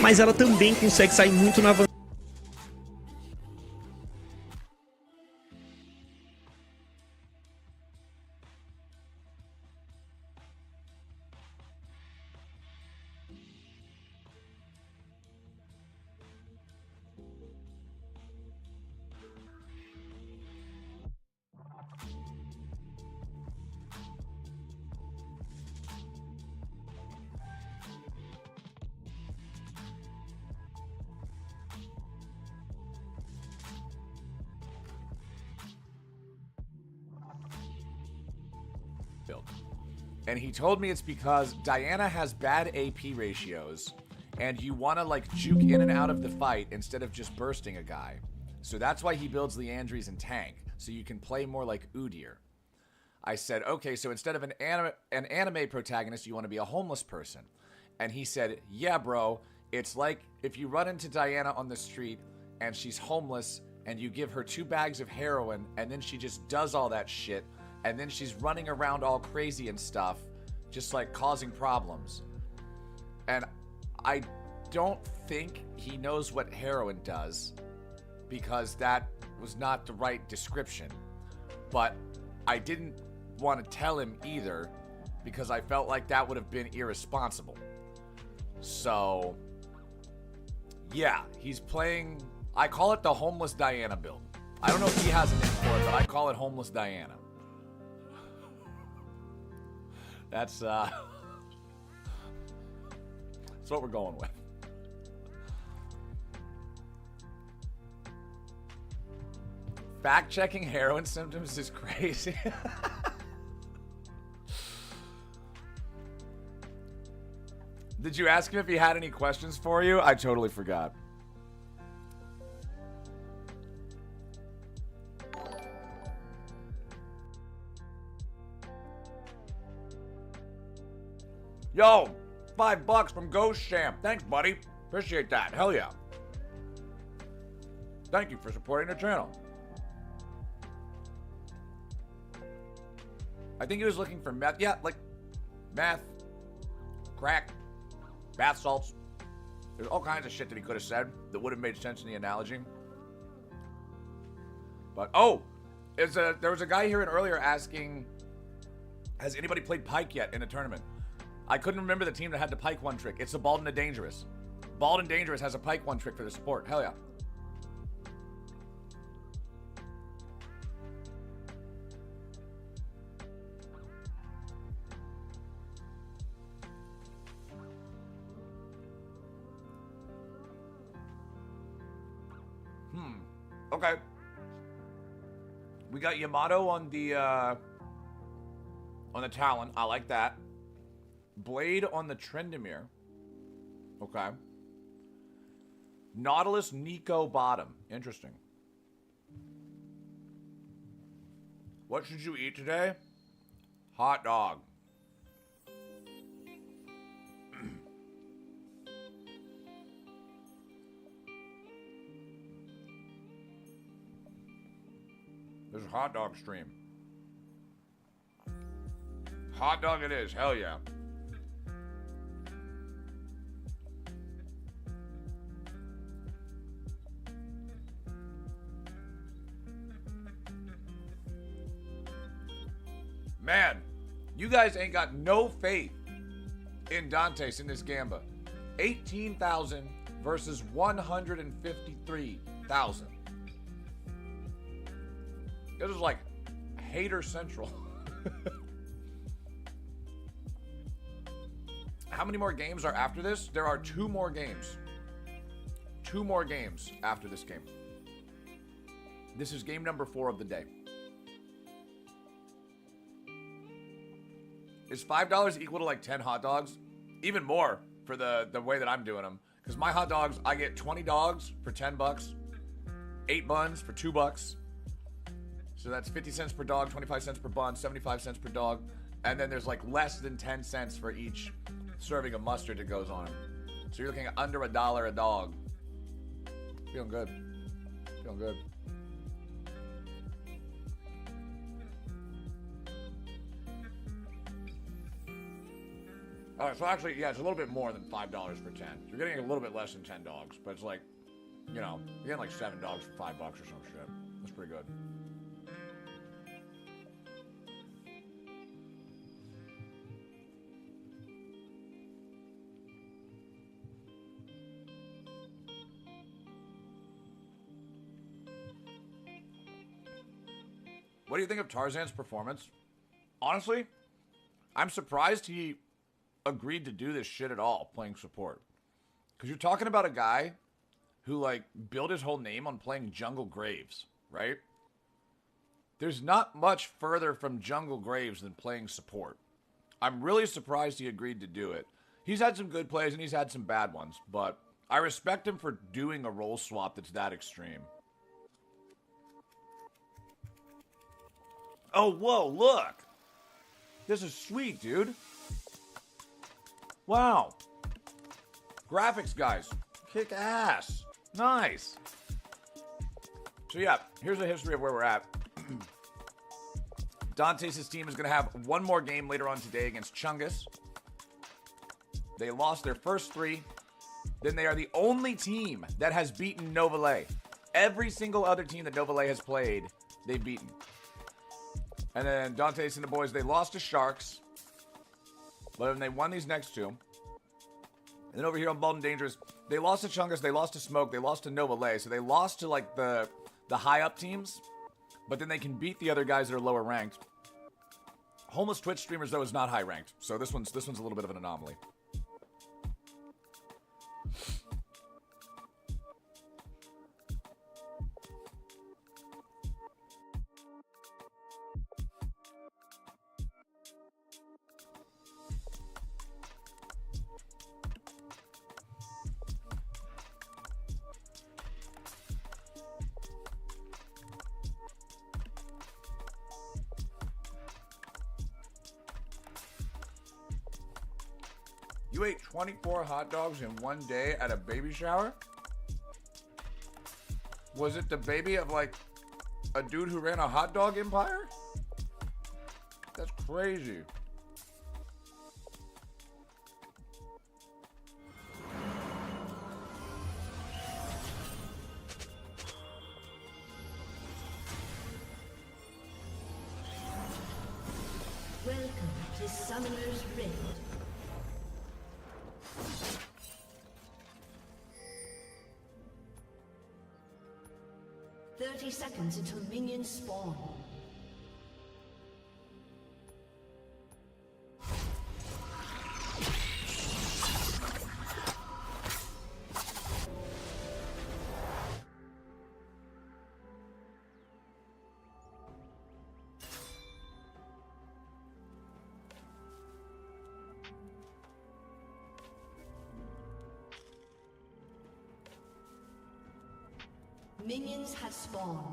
mas ela também consegue sair muito na vantagem. And he told me it's because Diana has bad AP ratios, and you want to, like, juke in and out of the fight instead of just bursting a guy. So that's why he builds Leandries and tank, so you can play more like Udyr. I said, okay, so instead of an anime protagonist, you want to be a homeless person. And he said, yeah, bro, it's like if you run into Diana on the street, and she's homeless, and you give her 2 bags of heroin, and then she just does all that shit, and then she's running around all crazy and stuff, just like causing problems. And I don't think he knows what heroin does, because that was not the right description. But I didn't want to tell him either, because I felt like that would have been irresponsible. So, yeah, he's playing, I call it the Homeless Diana build. I don't know if he has a name for it, but I call it Homeless Diana. That's what we're going with. Fact-checking heroin symptoms is crazy. Did you ask him if he had any questions for you? I totally forgot. Yo, $5 from Ghost Sham. Thanks, buddy. Appreciate that. Hell yeah. Thank you for supporting the channel. I think he was looking for meth. Yeah, like meth, crack, bath salts. There's all kinds of shit that he could have said that would have made sense in the analogy. But, oh, there was a guy here earlier asking, has anybody played Pike yet in a tournament? I couldn't remember the team that had the Pike 1 trick. It's the Bald and the Dangerous. Bald and Dangerous has a Pike 1 trick for the support. Hell yeah. Okay. We got Yamato on the Talon. I like that. Blade on the Trendemir. Okay. Nautilus Nico bottom. Interesting. What should you eat today? Hot dog. There's a hot dog stream. Hot dog it is. Hell yeah. Man, you guys ain't got no faith in Dantes in this Gamba. 18,000 versus 153,000. This is like hater central. How many more games are after this? There are 2 more games. 2 more games after this game. This is game number 4 of the day. Is $5 equal to like 10 hot dogs? Even more for the way that I'm doing them. Because my hot dogs, I get 20 dogs for 10 bucks. 8 buns for $2. So that's 50 cents per dog, 25 cents per bun, 75 cents per dog. And then there's like less than 10 cents for each serving of mustard that goes on. So you're looking at under $1 a dog. Feeling good. Feeling good. So actually, yeah, it's a little bit more than $5 for 10. You're getting a little bit less than 10 dogs, but it's like, you know, you're getting like 7 dogs for $5 or some shit. That's pretty good. What do you think of Tarzan's performance? Honestly, I'm surprised he agreed to do this shit at all, playing support. Because you're talking about a guy who, like, built his whole name on playing Jungle Graves, right? There's not much further from Jungle Graves than playing support. I'm really surprised he agreed to do it. He's had some good plays and he's had some bad ones, but I respect him for doing a role swap that's that extreme. Oh, whoa, look! This is sweet, dude. Wow. Graphics, guys. Kick ass. Nice. So, yeah, here's a history of where we're at. Dante's team is going to have one more game later on today against Chungus. They lost their first 3. Then they are the only team that has beaten Novalet. Every single other team that Novalet has played, they've beaten. And then Dante's and the boys, they lost to Sharks. But then they won these next 2. And then over here on Bold and Dangerous, they lost to Chungus, they lost to Smoke, they lost to Novalet. So they lost to, like, the high-up teams. But then they can beat the other guys that are lower ranked. Homeless Twitch streamers, though, is not high ranked. So this one's a little bit of an anomaly. You ate 24 hot dogs in one day at a baby shower? Was it the baby of, like, a dude who ran a hot dog empire? That's crazy. Welcome to Summoner's Rift. 30 seconds until minions spawn. Minions have spawned.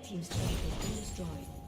Red team's turret has been destroyed.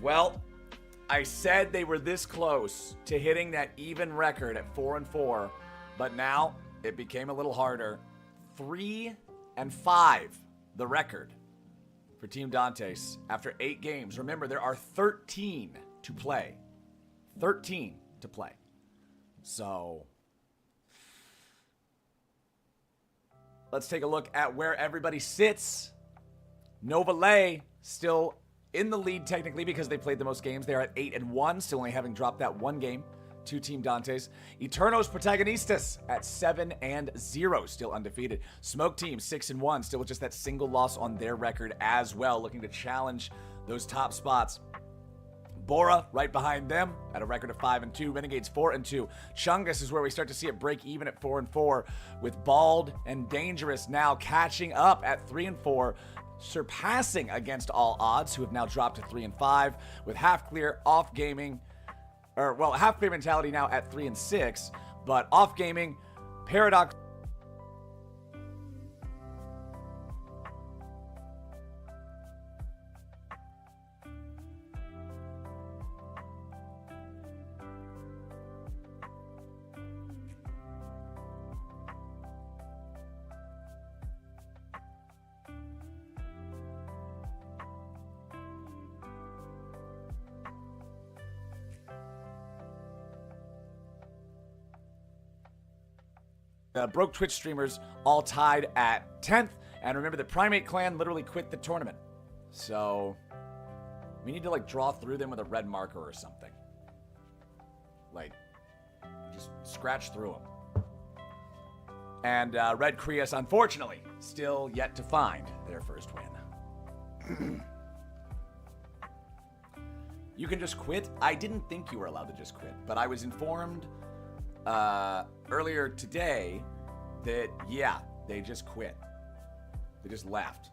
Well, I said they were this close to hitting that even record at 4-4, but now it became a little harder. 3-5, the record for Team Dantes after 8 games. Remember, there are 13 to play. 13 to play. So, let's take a look at where everybody sits. Nova Lay still in the lead technically because they played the most games. They're at 8-1, still only having dropped that one game to Team Dantes. Eternos Protagonistas at 7-0, still undefeated. Smoke Team 6-1, still with just that single loss on their record as well, looking to challenge those top spots. Bora right behind them at a record of 5-2. Renegades 4-2. Chungus is where we start to see it break even at 4-4, with Bald and Dangerous now catching up at 3-4. Surpassing Against All Odds, who have now dropped to 3-5, with Half Clear, Off Gaming, Half Clear Mentality now at 3-6, but Off Gaming, Paradox. Broke Twitch streamers all tied at 10th. And remember, the Primate Clan literally quit the tournament. So, we need to, like, draw through them with a red marker or something. Like, just scratch through them. And Red Creus, unfortunately, still yet to find their first win. You can just quit? I didn't think you were allowed to just quit, but I was informed earlier today that, yeah, they just quit. They just left.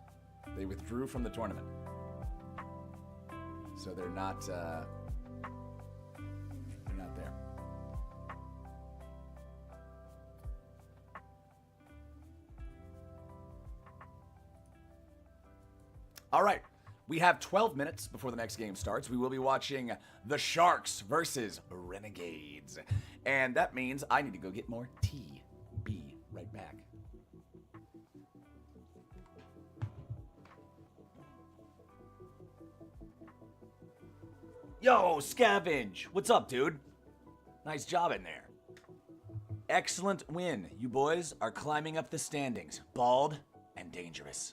They withdrew from the tournament. So they're not there. All right. We have 12 minutes before the next game starts. We will be watching the Sharks versus Renegades. And that means I need to go get more tea. Be right back. Yo, Scavenge! What's up, dude? Nice job in there. Excellent win. You boys are climbing up the standings. Bald and Dangerous.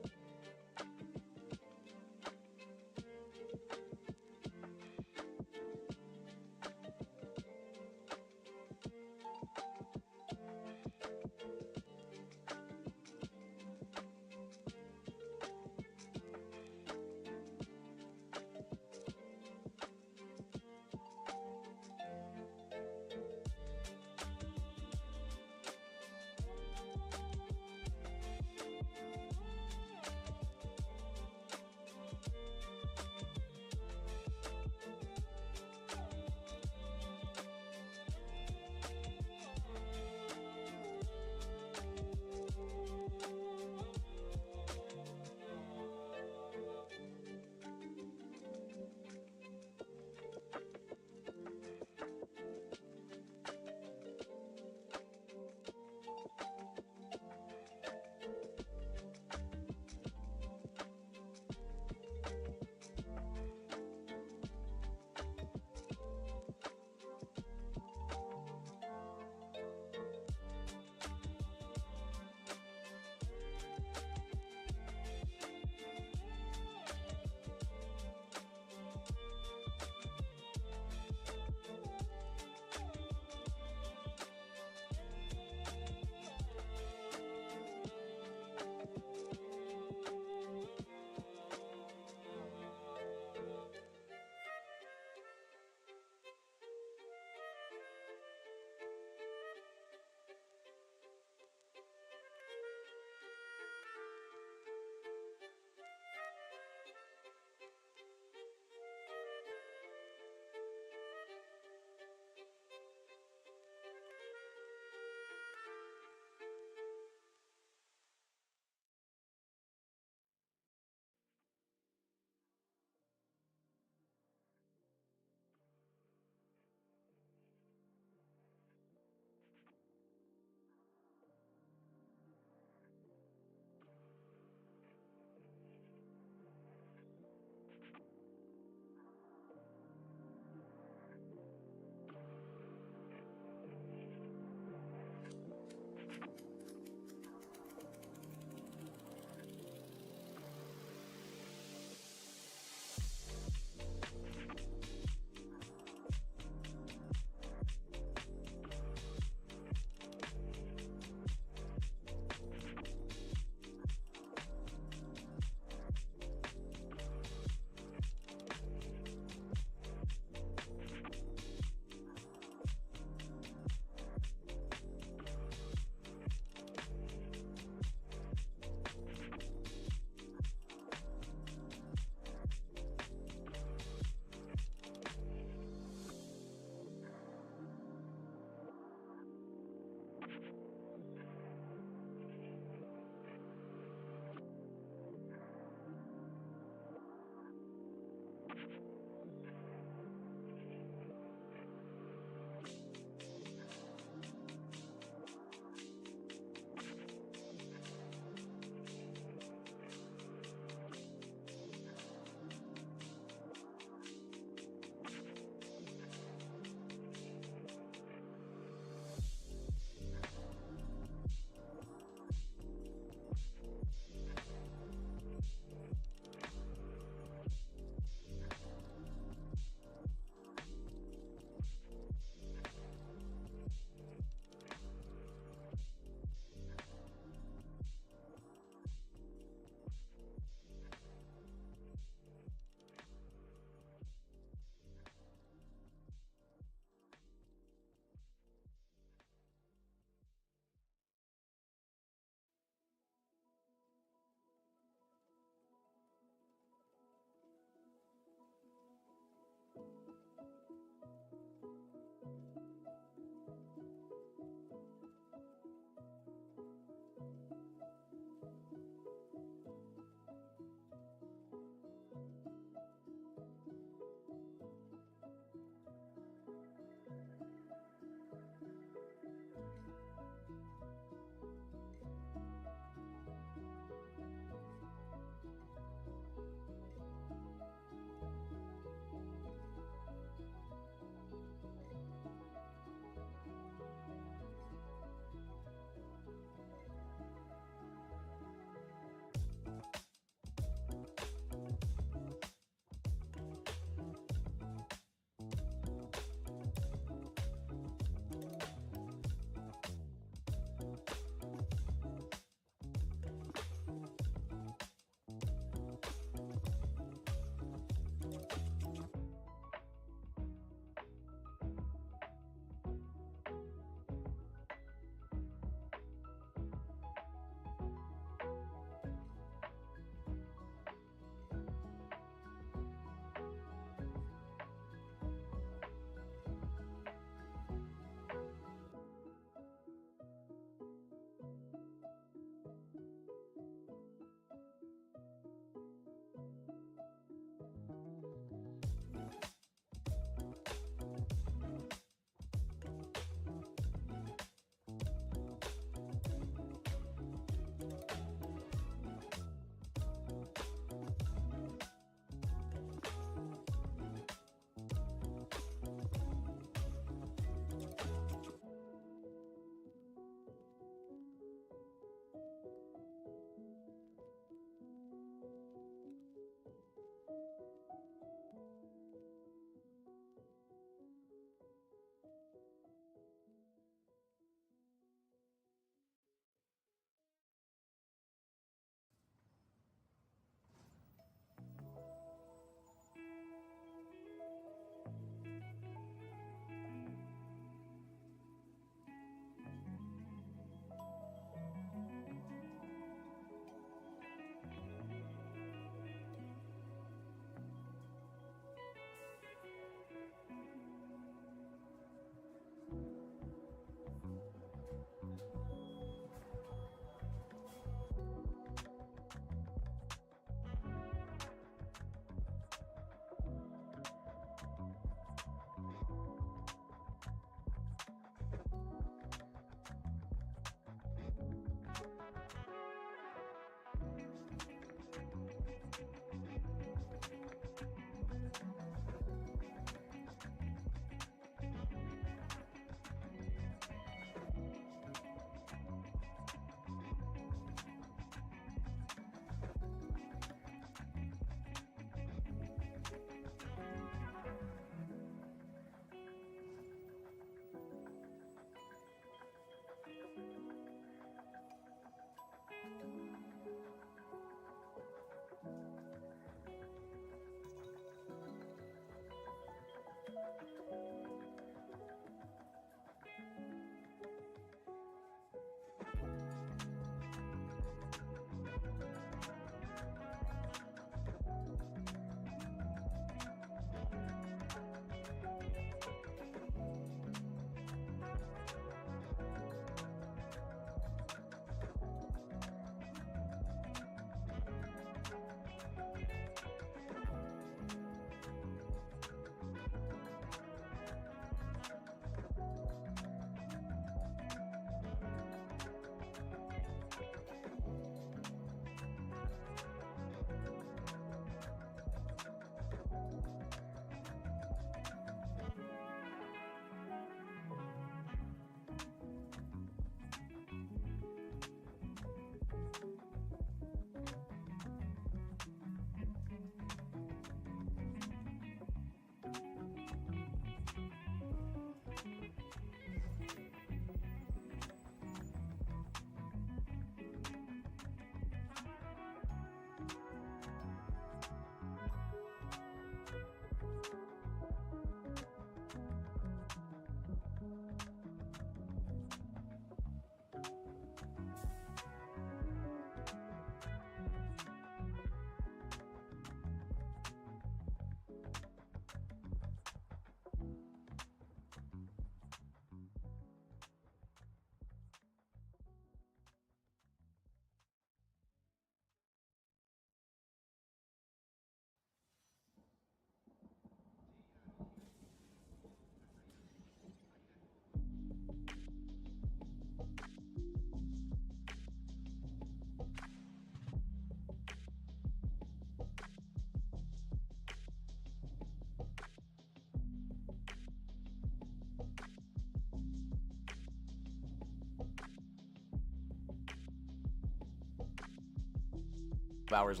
hours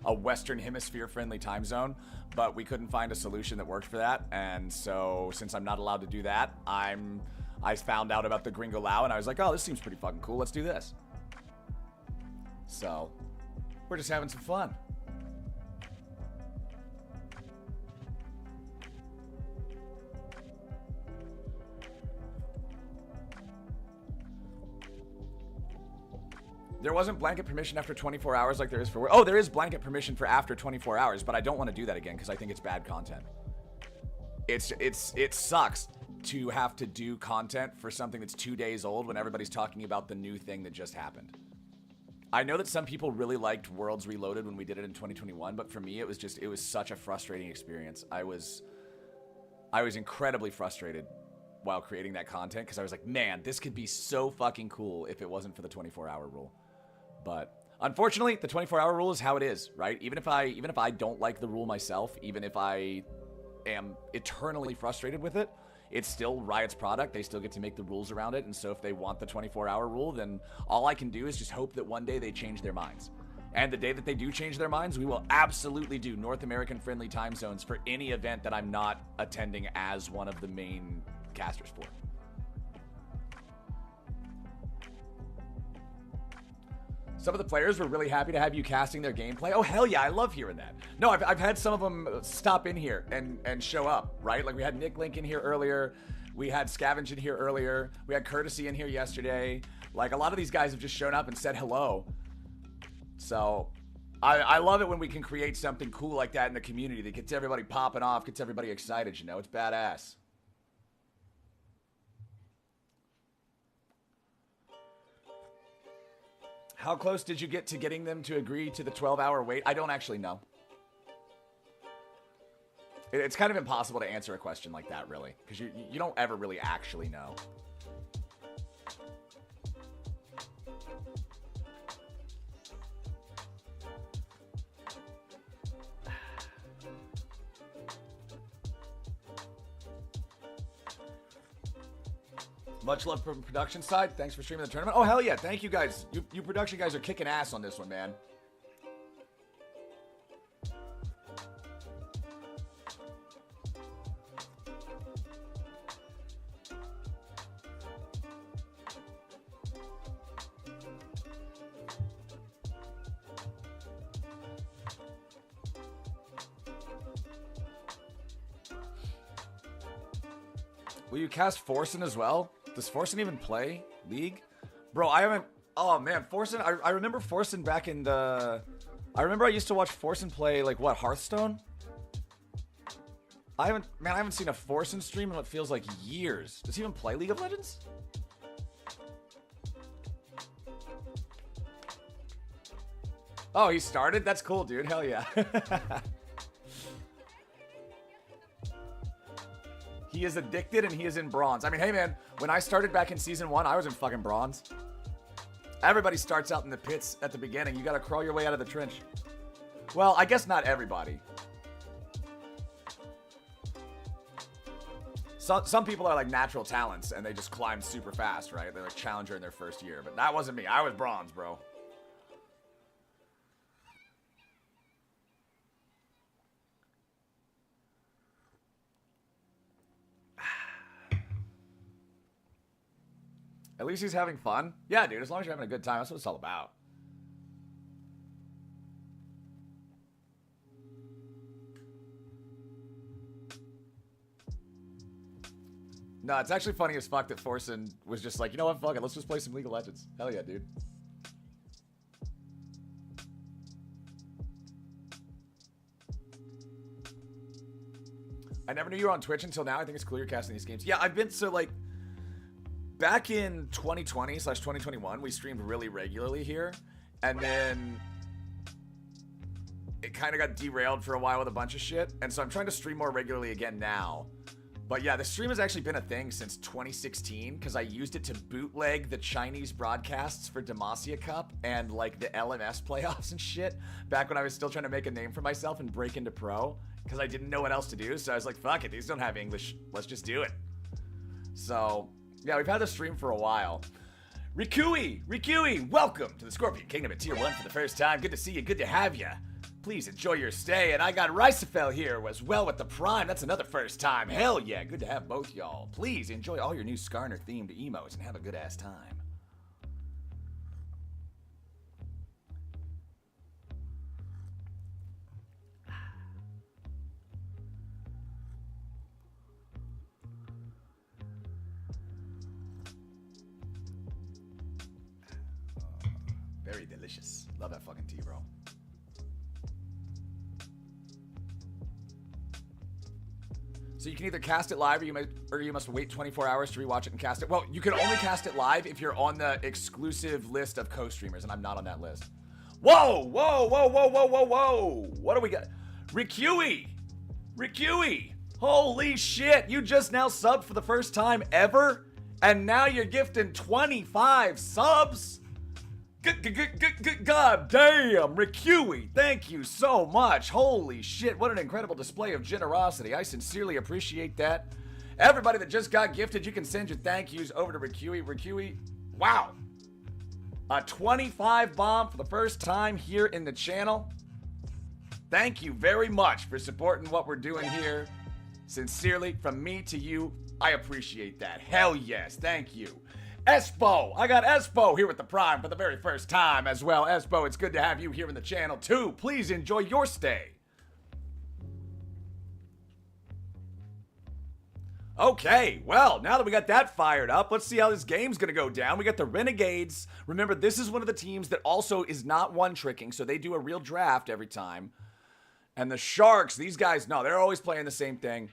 a Western Hemisphere friendly time zone, but we couldn't find a solution that worked for that. And so since I'm not allowed to do that, I found out about the Gringolao and I was like, oh, this seems pretty fucking cool. Let's do this. So we're just having some fun. There wasn't blanket permission after 24 hours like there is for... Oh, there is blanket permission for after 24 hours, but I don't want to do that again because I think it's bad content. It sucks to have to do content for something that's 2 days old when everybody's talking about the new thing that just happened. I know that some people really liked Worlds Reloaded when we did it in 2021, but for me, it was such a frustrating experience. I was incredibly frustrated while creating that content because I was like, man, this could be so fucking cool if it wasn't for the 24-hour rule. But unfortunately, the 24-hour rule is how it is, right? Even if I don't like the rule myself, even if I am eternally frustrated with it, it's still Riot's product. They still get to make the rules around it. And so if they want the 24-hour rule, then all I can do is just hope that one day they change their minds. And the day that they do change their minds, we will absolutely do North American friendly time zones for any event that I'm not attending as one of the main casters for. Some of the players were really happy to have you casting their gameplay. Oh, hell yeah, I love hearing that. No, I've had some of them stop in here and show up, right? Like we had Nick Link in here earlier. We had Scavenge in here earlier. We had Courtesy in here yesterday. Like a lot of these guys have just shown up and said hello. So I love it when we can create something cool like that in the community that gets everybody popping off, gets everybody excited, you know? It's badass. How close did you get to getting them to agree to the 12-hour wait? I don't actually know. It's kind of impossible to answer a question like that, really, because you don't ever really actually know. Much love from production side. Thanks for streaming the tournament. Oh, hell yeah. Thank you guys. You production guys are kicking ass on this one, man. Will you cast Forsen as well? Does Forsen even play League? Bro, I haven't... Oh, man, Forsen... I remember Forsen back in the... I remember I used to watch Forsen play, like, what, Hearthstone? I haven't seen a Forsen stream in what feels like years. Does he even play League of Legends? Oh, he started? That's cool, dude. Hell yeah. He is addicted and he is in bronze. I mean, hey man, when I started back in season 1, I was in fucking bronze. Everybody starts out in the pits at the beginning. You gotta crawl your way out of the trench. Well, I guess not everybody. Some people are like natural talents and they just climb super fast, right? They're like challenger in their first year. But that wasn't me. I was bronze, bro. At least he's having fun. Yeah, dude, as long as you're having a good time, that's what it's all about. No, it's actually funny as fuck that Forsen was just like, you know what, fuck it, let's just play some League of Legends. Hell yeah, dude. I never knew you were on Twitch until now. I think it's cool you're casting these games. Yeah, I've been, so like... Back in 2020/2021, we streamed really regularly here, and then it kind of got derailed for a while with a bunch of shit, and so I'm trying to stream more regularly again now. But yeah, the stream has actually been a thing since 2016, because I used it to bootleg the Chinese broadcasts for Demacia Cup and like the LMS playoffs and shit, back when I was still trying to make a name for myself and break into pro, because I didn't know what else to do, so I was like, fuck it, these don't have English, let's just do it. So... yeah, we've had the stream for a while. Rikui, welcome to the Scorpion Kingdom at Tier 1 for the first time. Good to see you, good to have you. Please enjoy your stay. And I got Ricefel here as well with the Prime. That's another first time. Hell yeah, good to have both y'all. Please enjoy all your new Skarner-themed emotes and have a good-ass time. Very delicious. Love that fucking tea, bro. So you can either cast it live or you must wait 24 hours to rewatch it and cast it. Well, you can only cast it live if you're on the exclusive list of co-streamers, and I'm not on that list. Whoa! What do we got? Rikui! Holy shit! You just now subbed for the first time ever? And now you're gifting 25 subs? God damn, Rikui, thank you so much. Holy shit, what an incredible display of generosity. I sincerely appreciate that. Everybody that just got gifted, you can send your thank yous over to Rikui. Rikui, wow. A 25 bomb for the first time here in the channel. Thank you very much for supporting what we're doing here. Sincerely, from me to you, I appreciate that. Hell yes, thank you. Espo, I got Espo here with the Prime for the very first time as well. Espo, it's good to have you here in the channel too. Please enjoy your stay. Okay, well, now that we got that fired up, let's see how this game's gonna go down. We got the Renegades. Remember, this is one of the teams that also is not one-tricking, so they do a real draft every time. And the Sharks, these guys, no, they're always playing the same thing.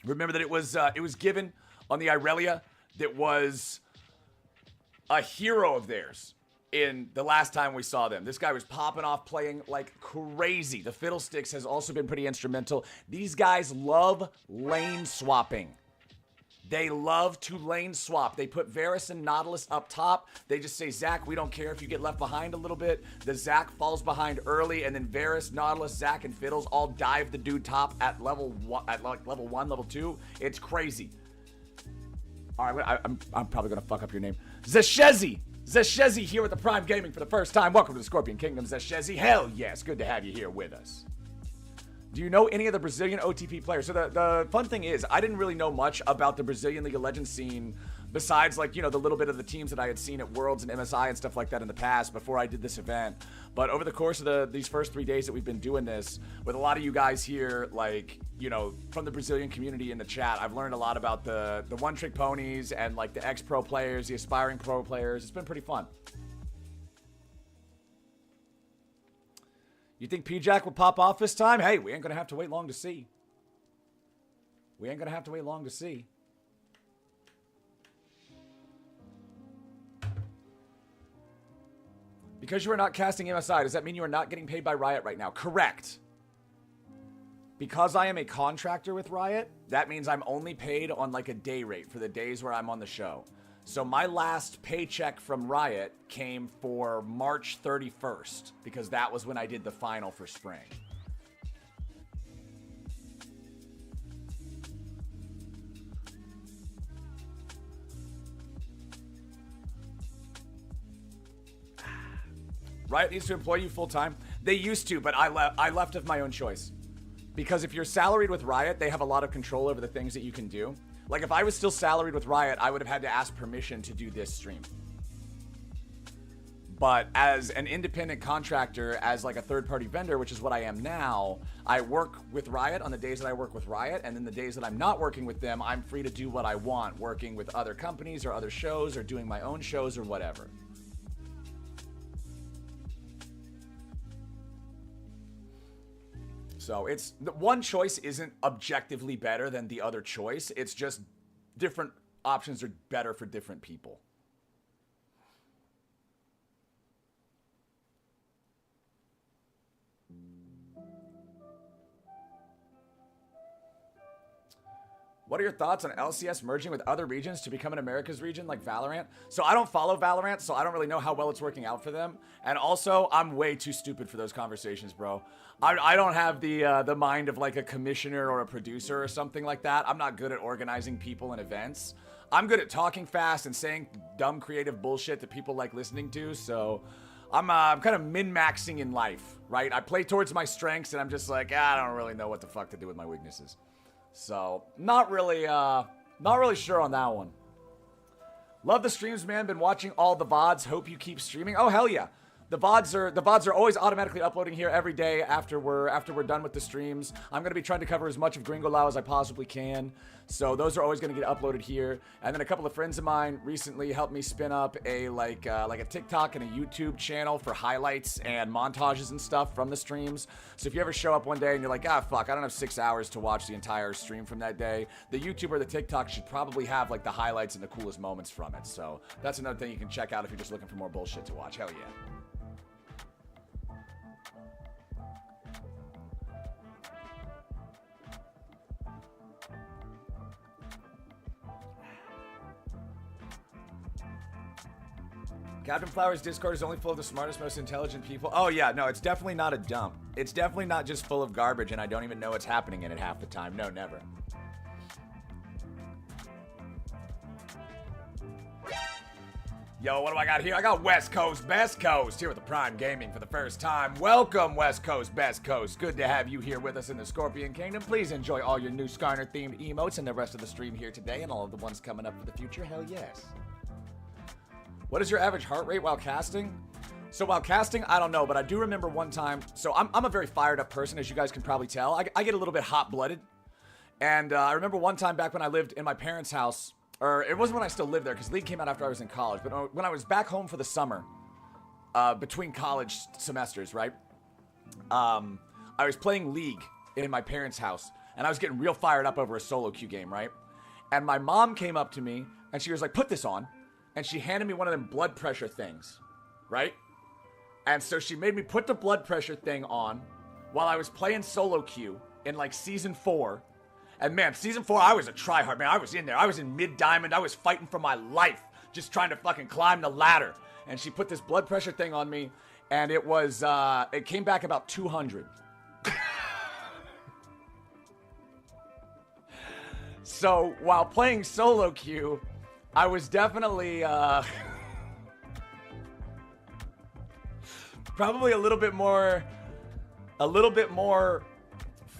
Remember that it was given on the Irelia that was a hero of theirs in the last time we saw them. This guy was popping off, playing like crazy. The Fiddlesticks has also been pretty instrumental. These guys love lane swapping. They love to lane swap. They put Varus and Nautilus up top. They just say, Zach, we don't care if you get left behind a little bit. The Zach falls behind early, and then Varus, Nautilus, Zach, and Fiddles all dive the dude top at level 1, level 2. It's crazy. All right, I'm probably going to fuck up your name. Zeshezi here with the Prime Gaming for the first time. Welcome to the Scorpion Kingdom, Zeshezi. Hell yes, good to have you here with us. Do you know any of the Brazilian OTP players? So the fun thing is, I didn't really know much about the Brazilian League of Legends scene besides, like, you know, the little bit of the teams that I had seen at Worlds and MSI and stuff like that in the past before I did this event. But over the course of these first 3 days that we've been doing this, with a lot of you guys here, like, you know, from the Brazilian community in the chat, I've learned a lot about the one-trick ponies and, like, the ex-pro players, the aspiring pro players. It's been pretty fun. You think P-Jack will pop off this time? Hey, we ain't going to have to wait long to see. We ain't going to have to wait long to see. Because you are not casting MSI, does that mean you are not getting paid by Riot right now? Correct. Because I am a contractor with Riot, that means I'm only paid on like a day rate for the days where I'm on the show. So my last paycheck from Riot came for March 31st, because that was when I did the final for spring. Riot needs to employ you full-time. They used to, but I left of my own choice. Because if you're salaried with Riot, they have a lot of control over the things that you can do. Like, if I was still salaried with Riot, I would have had to ask permission to do this stream. But as an independent contractor, as like a third-party vendor, which is what I am now, I work with Riot on the days that I work with Riot, and then the days that I'm not working with them, I'm free to do what I want, working with other companies or other shows or doing my own shows or whatever. So it's one choice isn't objectively better than the other choice. It's just different options are better for different people. What are your thoughts on LCS merging with other regions to become an America's region like Valorant? So I don't follow Valorant, so I don't really know how well it's working out for them. And also, I'm way too stupid for those conversations, bro. I don't have the mind of like a commissioner or a producer or something like that. I'm not good at organizing people and events. I'm good at talking fast and saying dumb creative bullshit that people like listening to, so I'm kind of min-maxing in life, right? I play towards my strengths and I'm just like, I don't really know what the fuck to do with my weaknesses. So, not really sure on that one. Love the streams, man. Been watching all the VODs. Hope you keep streaming. Oh, hell yeah. The VODs are always automatically uploading here every day after we're done with the streams. I'm going to be trying to cover as much of Gringolao as I possibly can. So those are always going to get uploaded here. And then a couple of friends of mine recently helped me spin up a like a TikTok and a YouTube channel for highlights and montages and stuff from the streams. So if you ever show up one day and you're like, fuck, I don't have 6 hours to watch the entire stream from that day, the YouTube or the TikTok should probably have like the highlights and the coolest moments from it. So that's another thing you can check out if you're just looking for more bullshit to watch. Hell yeah. Captain Flower's Discord is only full of the smartest, most intelligent people. Oh, yeah, no, it's definitely not a dump. It's definitely not just full of garbage and I don't even know what's happening in it half the time. No, never. Yo, what do I got here? I got West Coast Best Coast here with the Prime Gaming for the first time. Welcome, West Coast Best Coast. Good to have you here with us in the Scorpion Kingdom. Please enjoy all your new Skarner-themed emotes and the rest of the stream here today and all of the ones coming up for the future. Hell yes. What is your average heart rate while casting? So while casting, I don't know, but I do remember one time. So I'm a very fired up person, as you guys can probably tell. I get a little bit hot blooded. And I remember one time back when I lived in my parents' house, or it wasn't when I still lived there because League came out after I was in college. But when I was back home for the summer, between college semesters, right? I was playing League in my parents' house. And I was getting real fired up over a solo queue game, right? And my mom came up to me and she was like, put this on. And she handed me one of them blood pressure things, right? And so she made me put the blood pressure thing on while I was playing solo queue in like season 4. And man, season 4, I was a tryhard, man. I was in there. I was in mid-diamond. I was fighting for my life, just trying to fucking climb the ladder. And she put this blood pressure thing on me, and it was, it came back about 200. So while playing solo queue, I was definitely, probably a little bit more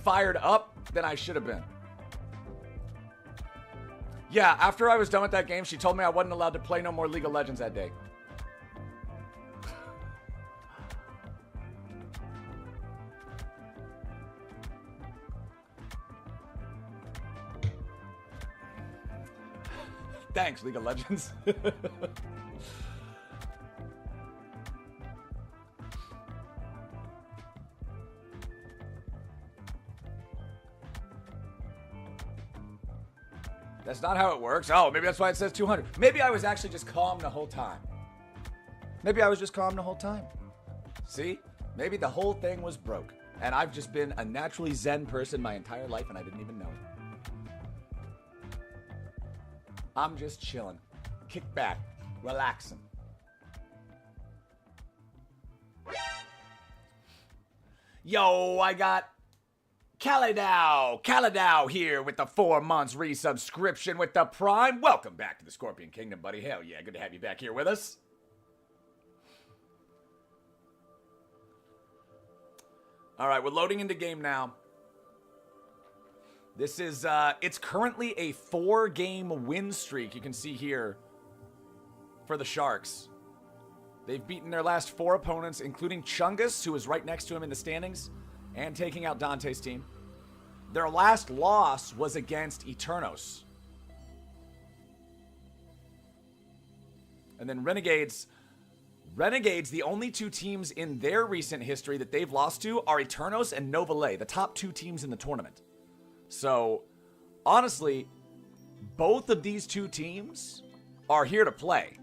fired up than I should have been. Yeah, after I was done with that game, she told me I wasn't allowed to play no more League of Legends that day. Thanks, League of Legends. That's not how it works. Oh, maybe that's why it says 200. Maybe I was actually just calm the whole time. Maybe I was just calm the whole time. See? Maybe the whole thing was broke. And I've just been a naturally zen person my entire life and I didn't even know it. I'm just chilling. Kick back. Relaxing. Yo, I got Calvos here with the 4 months resubscription with the Prime. Welcome back to the Scorpion Kingdom, buddy. Hell yeah, good to have you back here with us. All right, we're loading into game now. This is, it's currently a 4-game win streak, you can see here, for the Sharks. They've beaten their last 4 opponents, including Chungus, who is right next to him in the standings, and taking out Dante's team. Their last loss was against Eternos. And then Renegades, the only 2 teams in their recent history that they've lost to are Eternos and Novalet, the top 2 teams in the tournament. So, honestly, both of these 2 teams are here to play.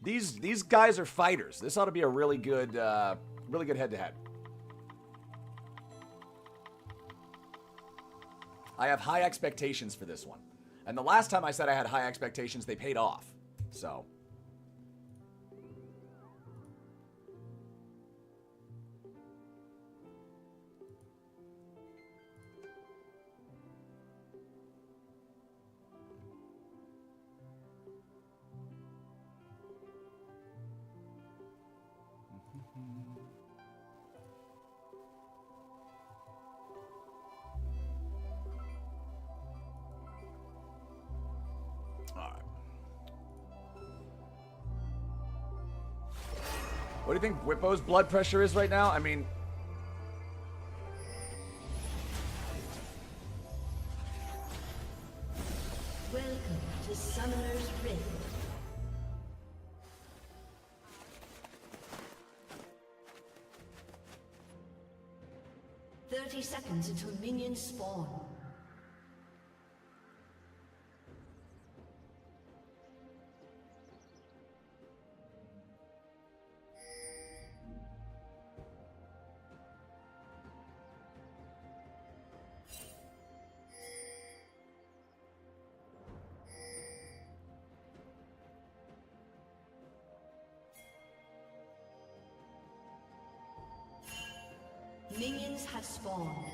These guys are fighters. This ought to be a really good head-to-head. I have high expectations for this one. And the last time I said I had high expectations, they paid off. So. What do you think Whippo's blood pressure is right now? I mean... Welcome to Summoner's Rift. "30 seconds until minions spawn. Minions have spawned.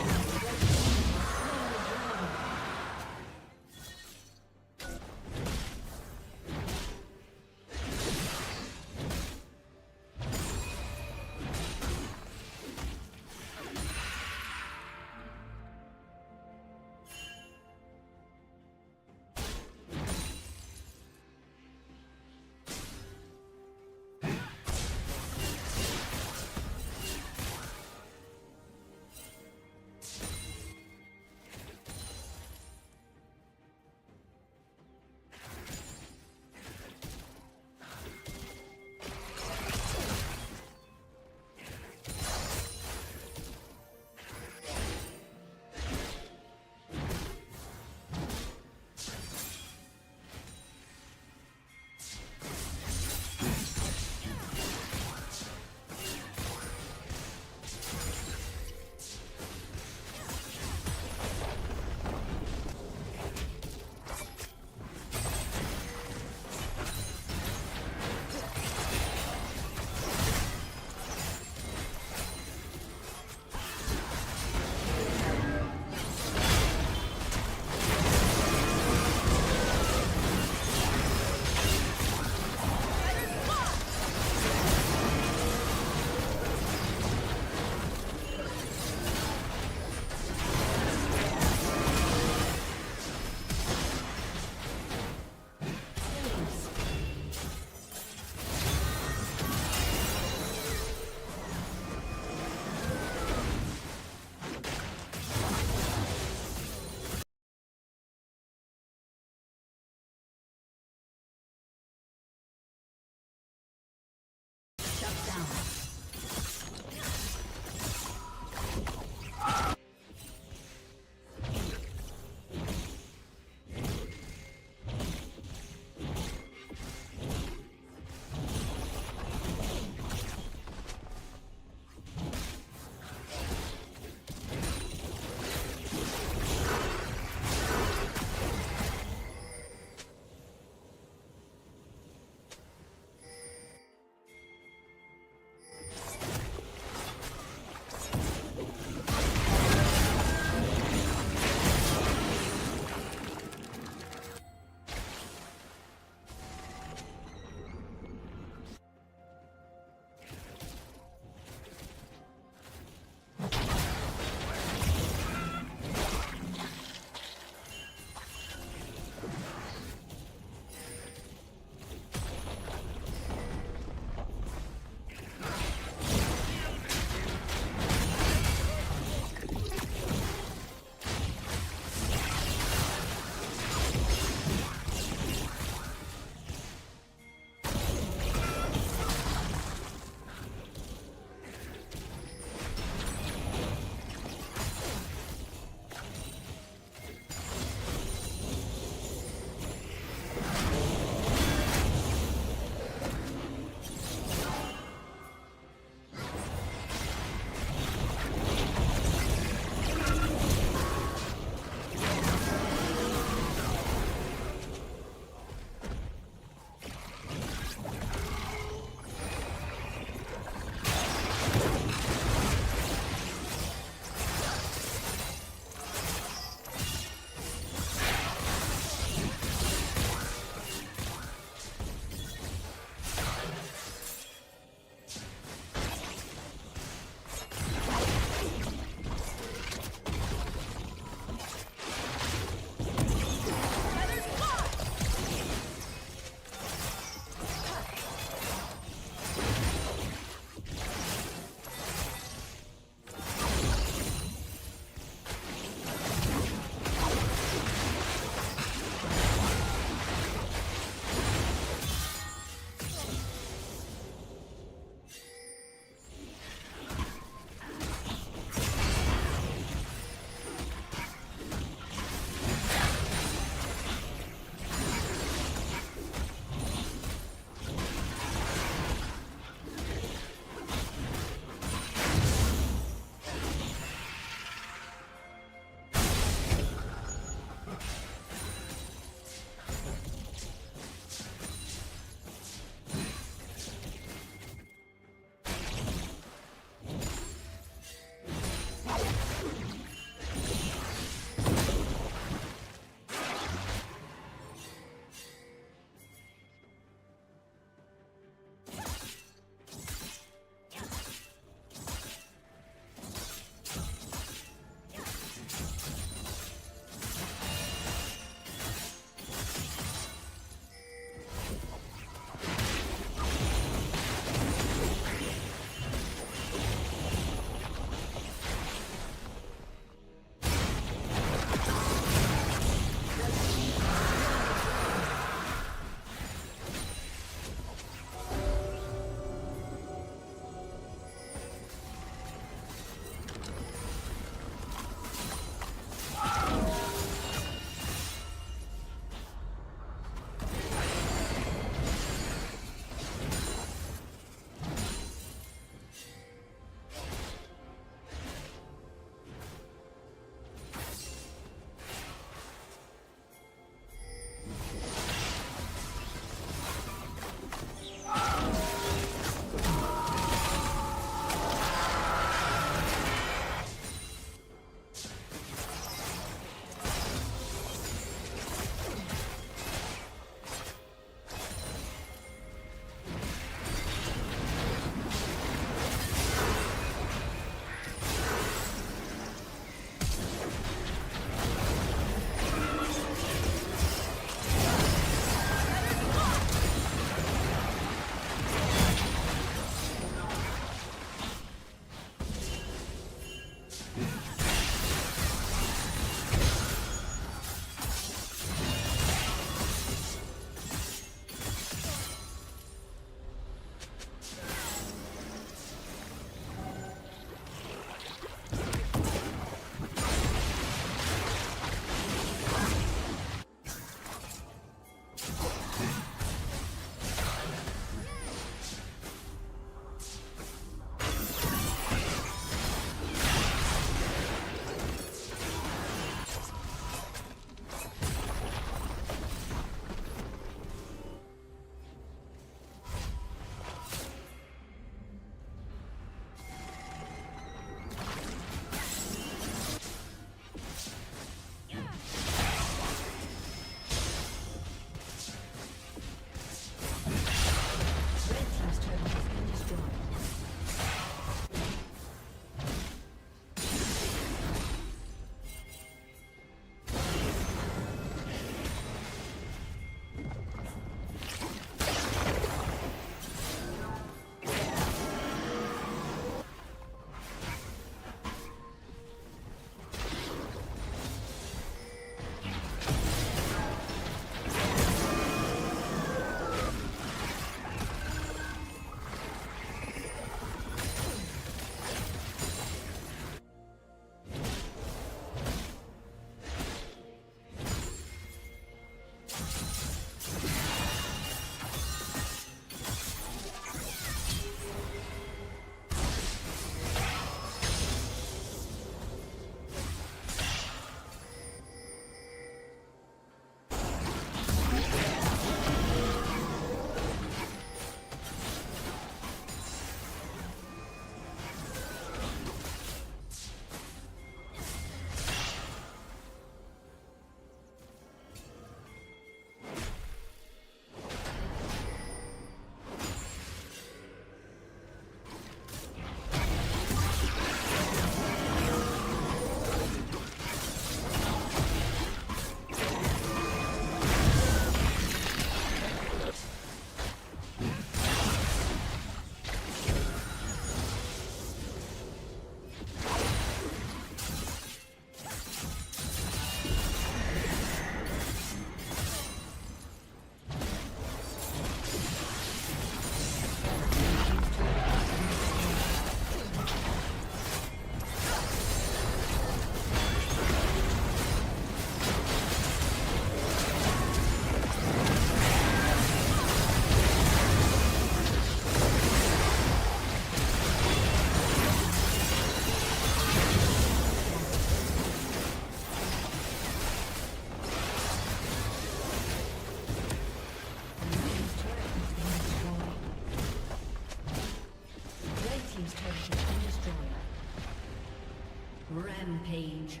Rampage.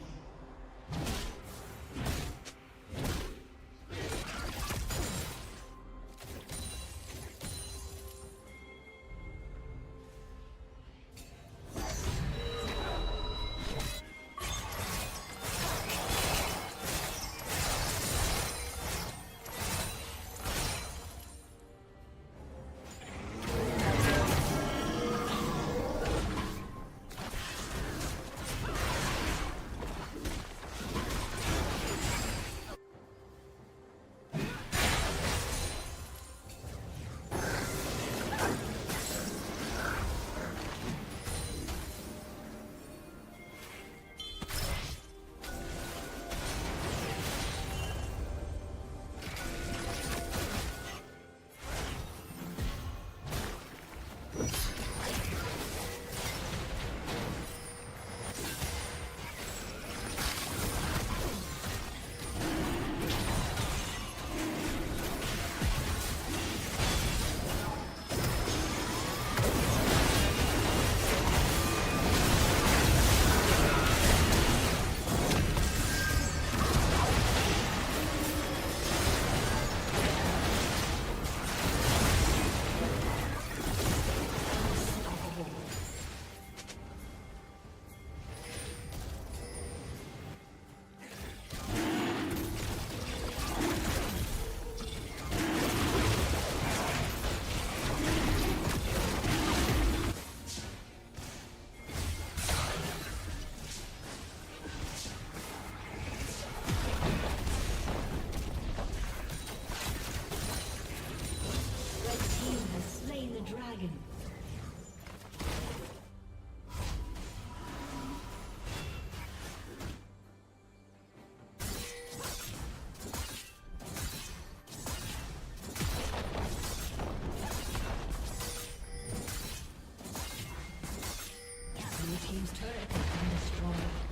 Team's turret has been destroyed.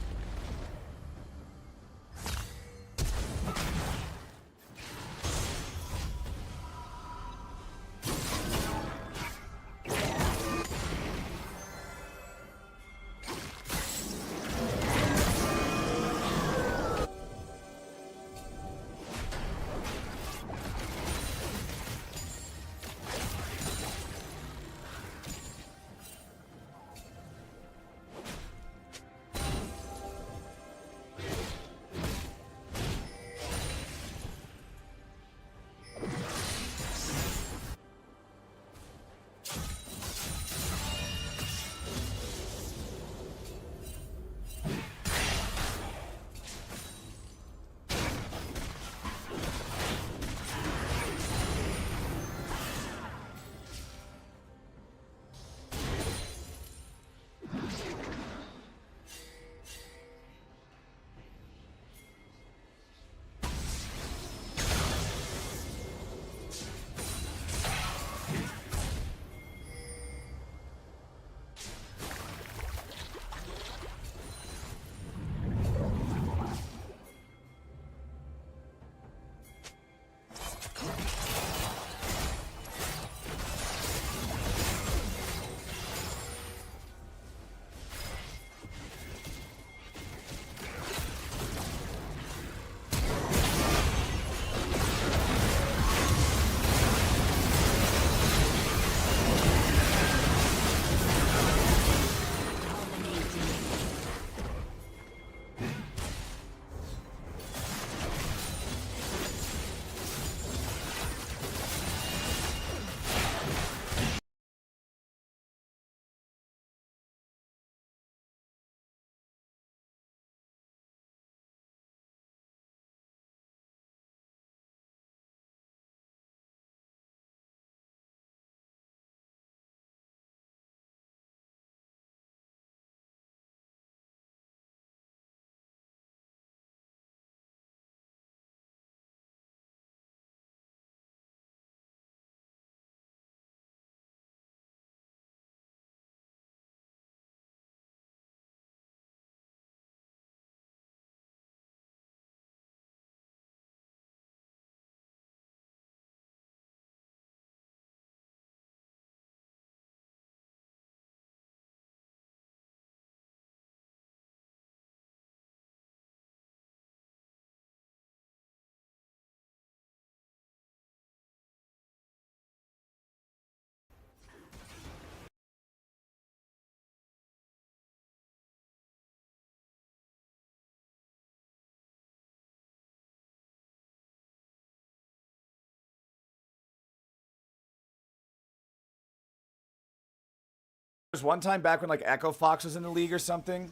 was one time back when like Echo Fox was in the league or something,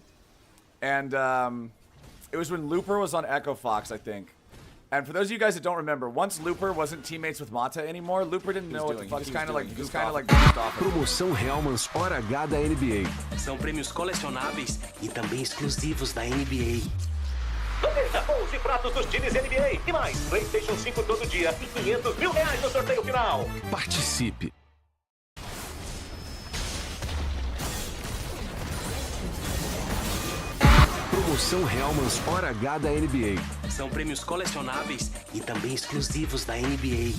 and it was when Looper was on Echo Fox, I think. And for those of you guys that don't remember, once Looper wasn't teammates with Mata anymore, Looper didn't know what the fuck. He's kind of like goofed off. Promoção Hellmann's Hora H da NBA. São prêmios colecionáveis e também exclusivos da NBA. Planeja gols e pratos dos times NBA. E mais, PlayStation 5 todo dia e 500 mil reais no sorteio final. Participe. Promoção Hellmann's Hora H da NBA. São prêmios colecionáveis e também exclusivos da NBA.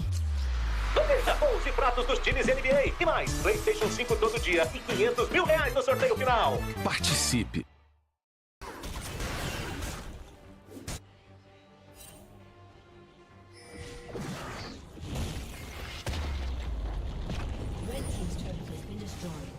Planeja gols e pratos dos times NBA. E mais, PlayStation 5 todo dia e 500 mil reais no sorteio final. Participe. Red team's turret has been destroyed.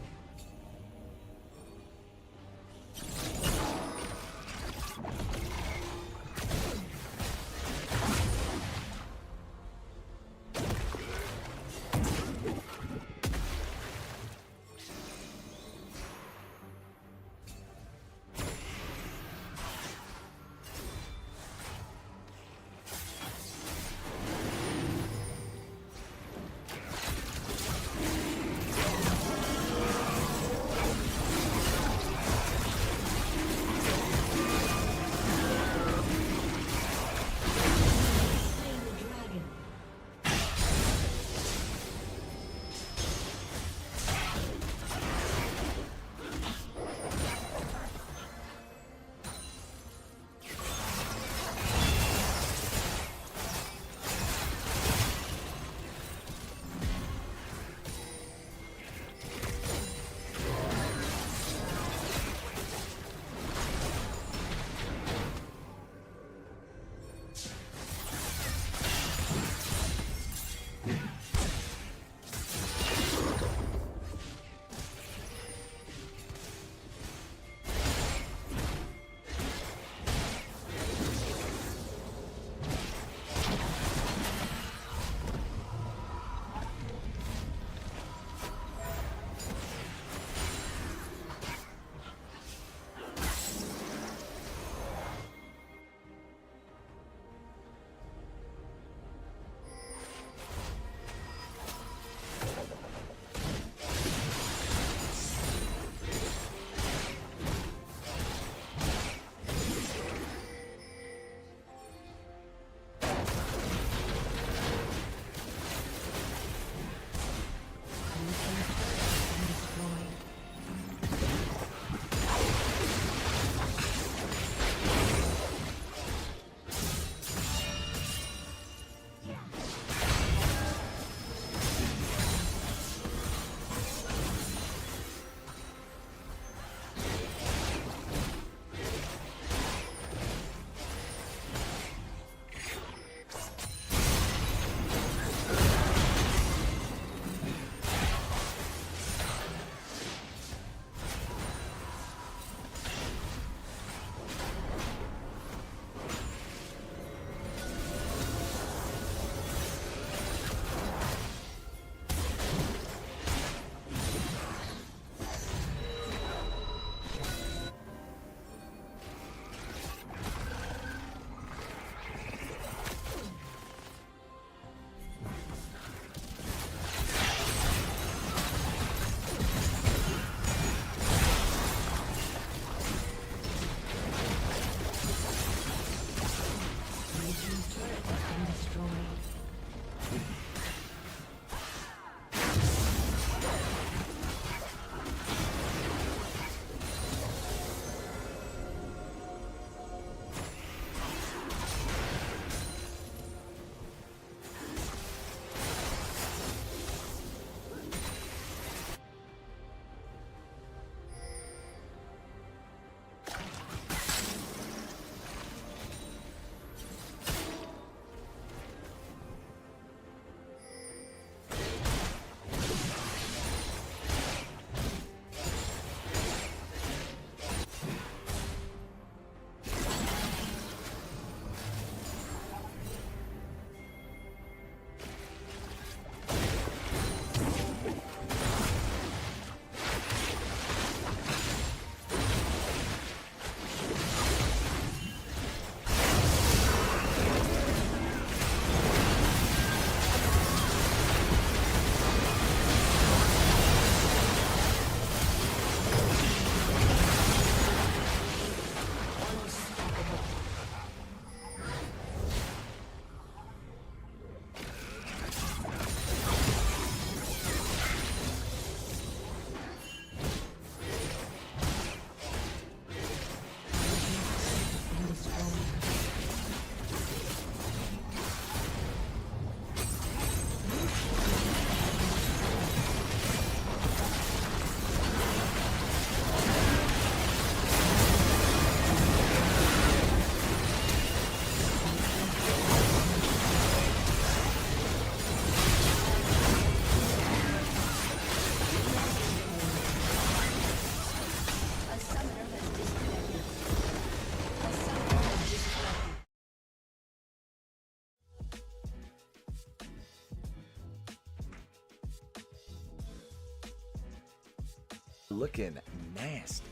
Looking nasty.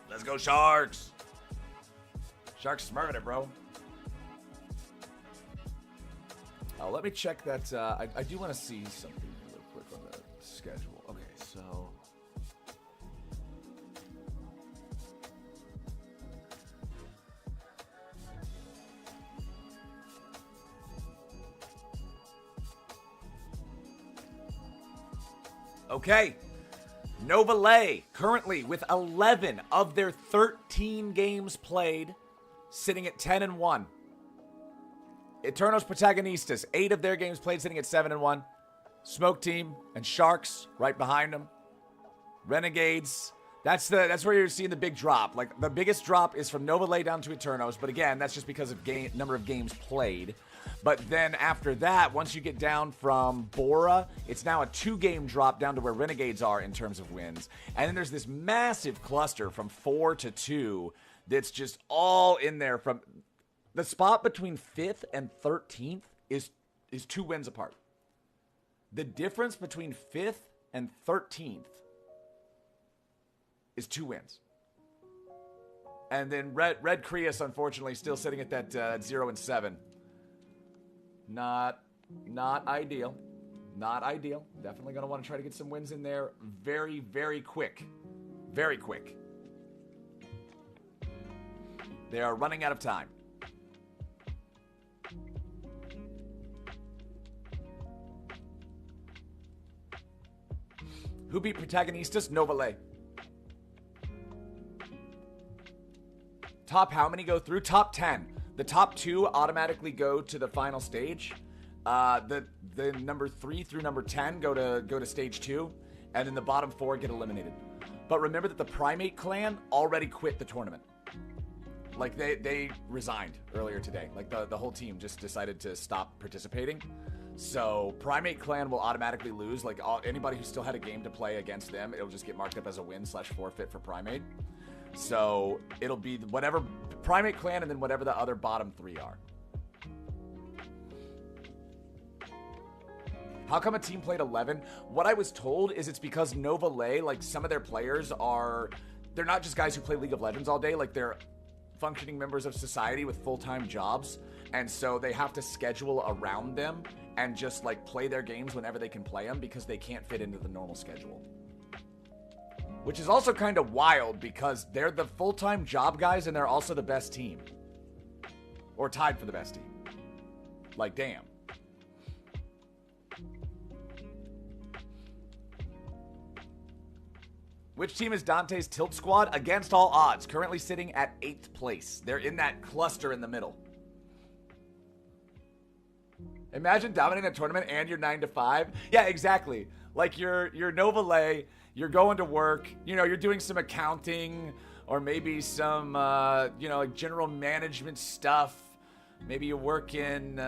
Let's go, Sharks. Sharks smurfing it, bro. Let me check that. I do want to see something real quick on the schedule. Okay, so. Okay. Nova Lay, currently with 11 of their 13 games played, sitting at 10-1. Eternos Protagonistas, 8 of their games played, sitting at 7-1. Smoke Team and Sharks right behind them. Renegades, that's where you're seeing the big drop. Like, the biggest drop is from Nova Lay down to Eternos, but again, that's just because of number of games played. But then after that, once you get down from Bora, it's now a 2-game drop down to where Renegades are in terms of wins. And then there's this massive cluster from 4 to 2 that's just all in there. From the spot between 5th and 13th is 2 wins apart. The difference between 5th and 13th is 2 wins. And then Red Creus, unfortunately, still sitting at that 0-7. Not ideal. Not ideal. Definitely going to want to try to get some wins in there very, very quick. Very quick. They are running out of time. Who beat Protagonistas? Nova Lay. Top how many go through? Top 10. The top 2 automatically go to the final stage. The number 3 through number 10 go to stage 2, and then the bottom 4 get eliminated. But remember that the Primate clan already quit the tournament. Like, they resigned earlier today. Like, the whole team just decided to stop participating. So Primate clan will automatically lose. Like, anybody who still had a game to play against them, it'll just get marked up as a win/forfeit for Primate. So it'll be whatever Primate clan and then whatever the other bottom 3 are. How come a team played 11? What I was told is it's because Nova Lay, like, some of their players they're not just guys who play League of Legends all day. Like, they're functioning members of society with full-time jobs. And so they have to schedule around them and just, like, play their games whenever they can play them because they can't fit into the normal schedule. Which is also kind of wild because they're the full-time job guys and they're also the best team. Or tied for the best team. Like, damn. Which team is Dante's Tilt Squad? Against all odds. Currently sitting at 8th place. They're in that cluster in the middle. Imagine dominating a tournament and you're 9 to 5. Yeah, exactly. Like, you're Nova Lay. You're going to work, you're doing some accounting or maybe some, like general management stuff. Maybe you work in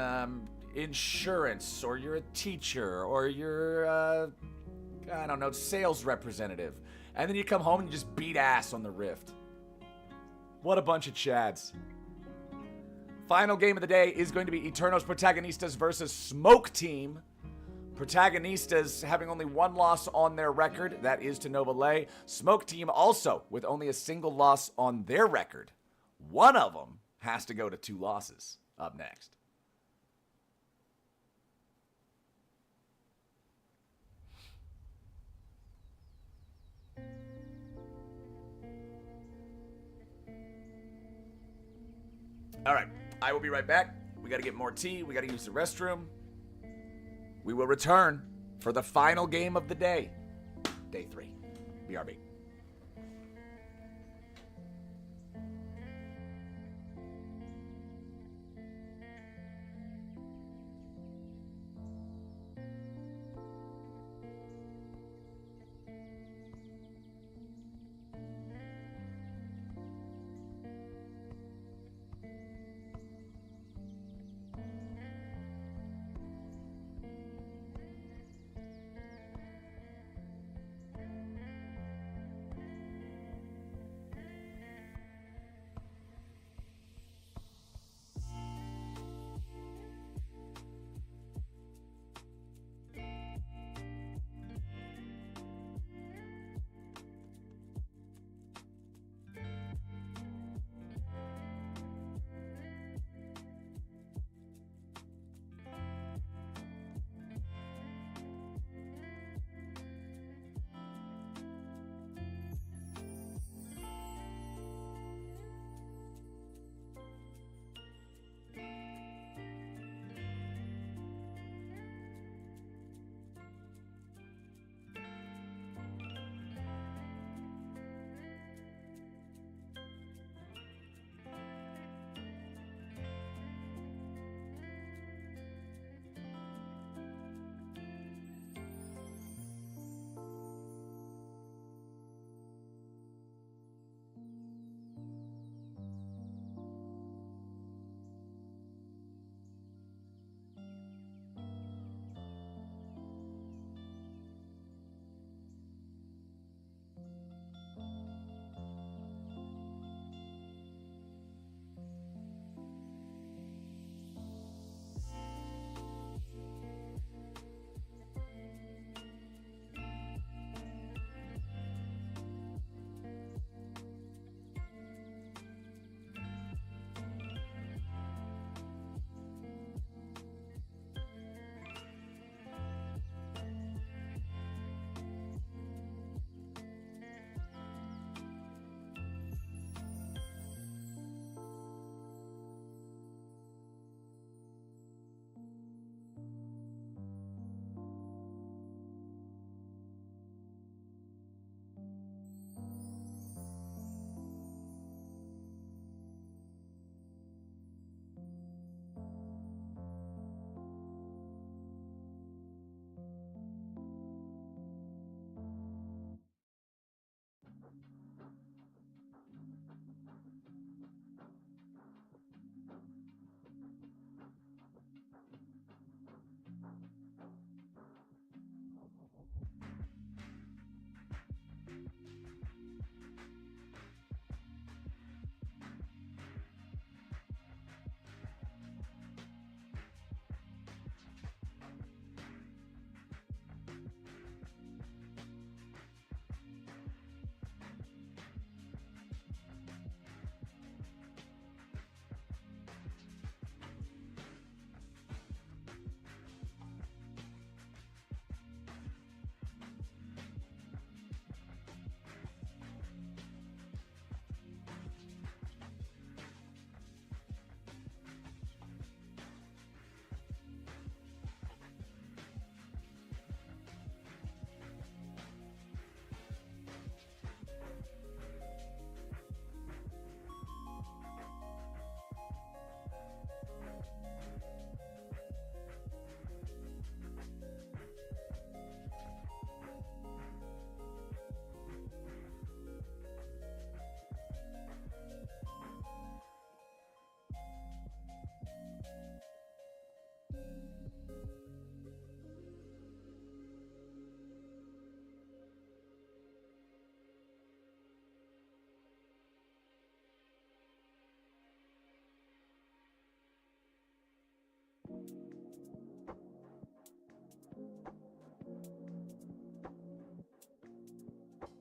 insurance, or you're a teacher, or you're, I don't know, sales representative. And then you come home and you just beat ass on the Rift. What a bunch of chads. Final game of the day is going to be Eternos Protagonistas versus Smoke Team. Protagonistas having only 1 loss on their record. That is to Nova Lay. Smoke Team also with only a single loss on their record. One of them has to go to 2 losses. Up next. All right. I will be right back. We got to get more tea. We got to use the restroom. We will return for the final game of the day. Day 3. BRB.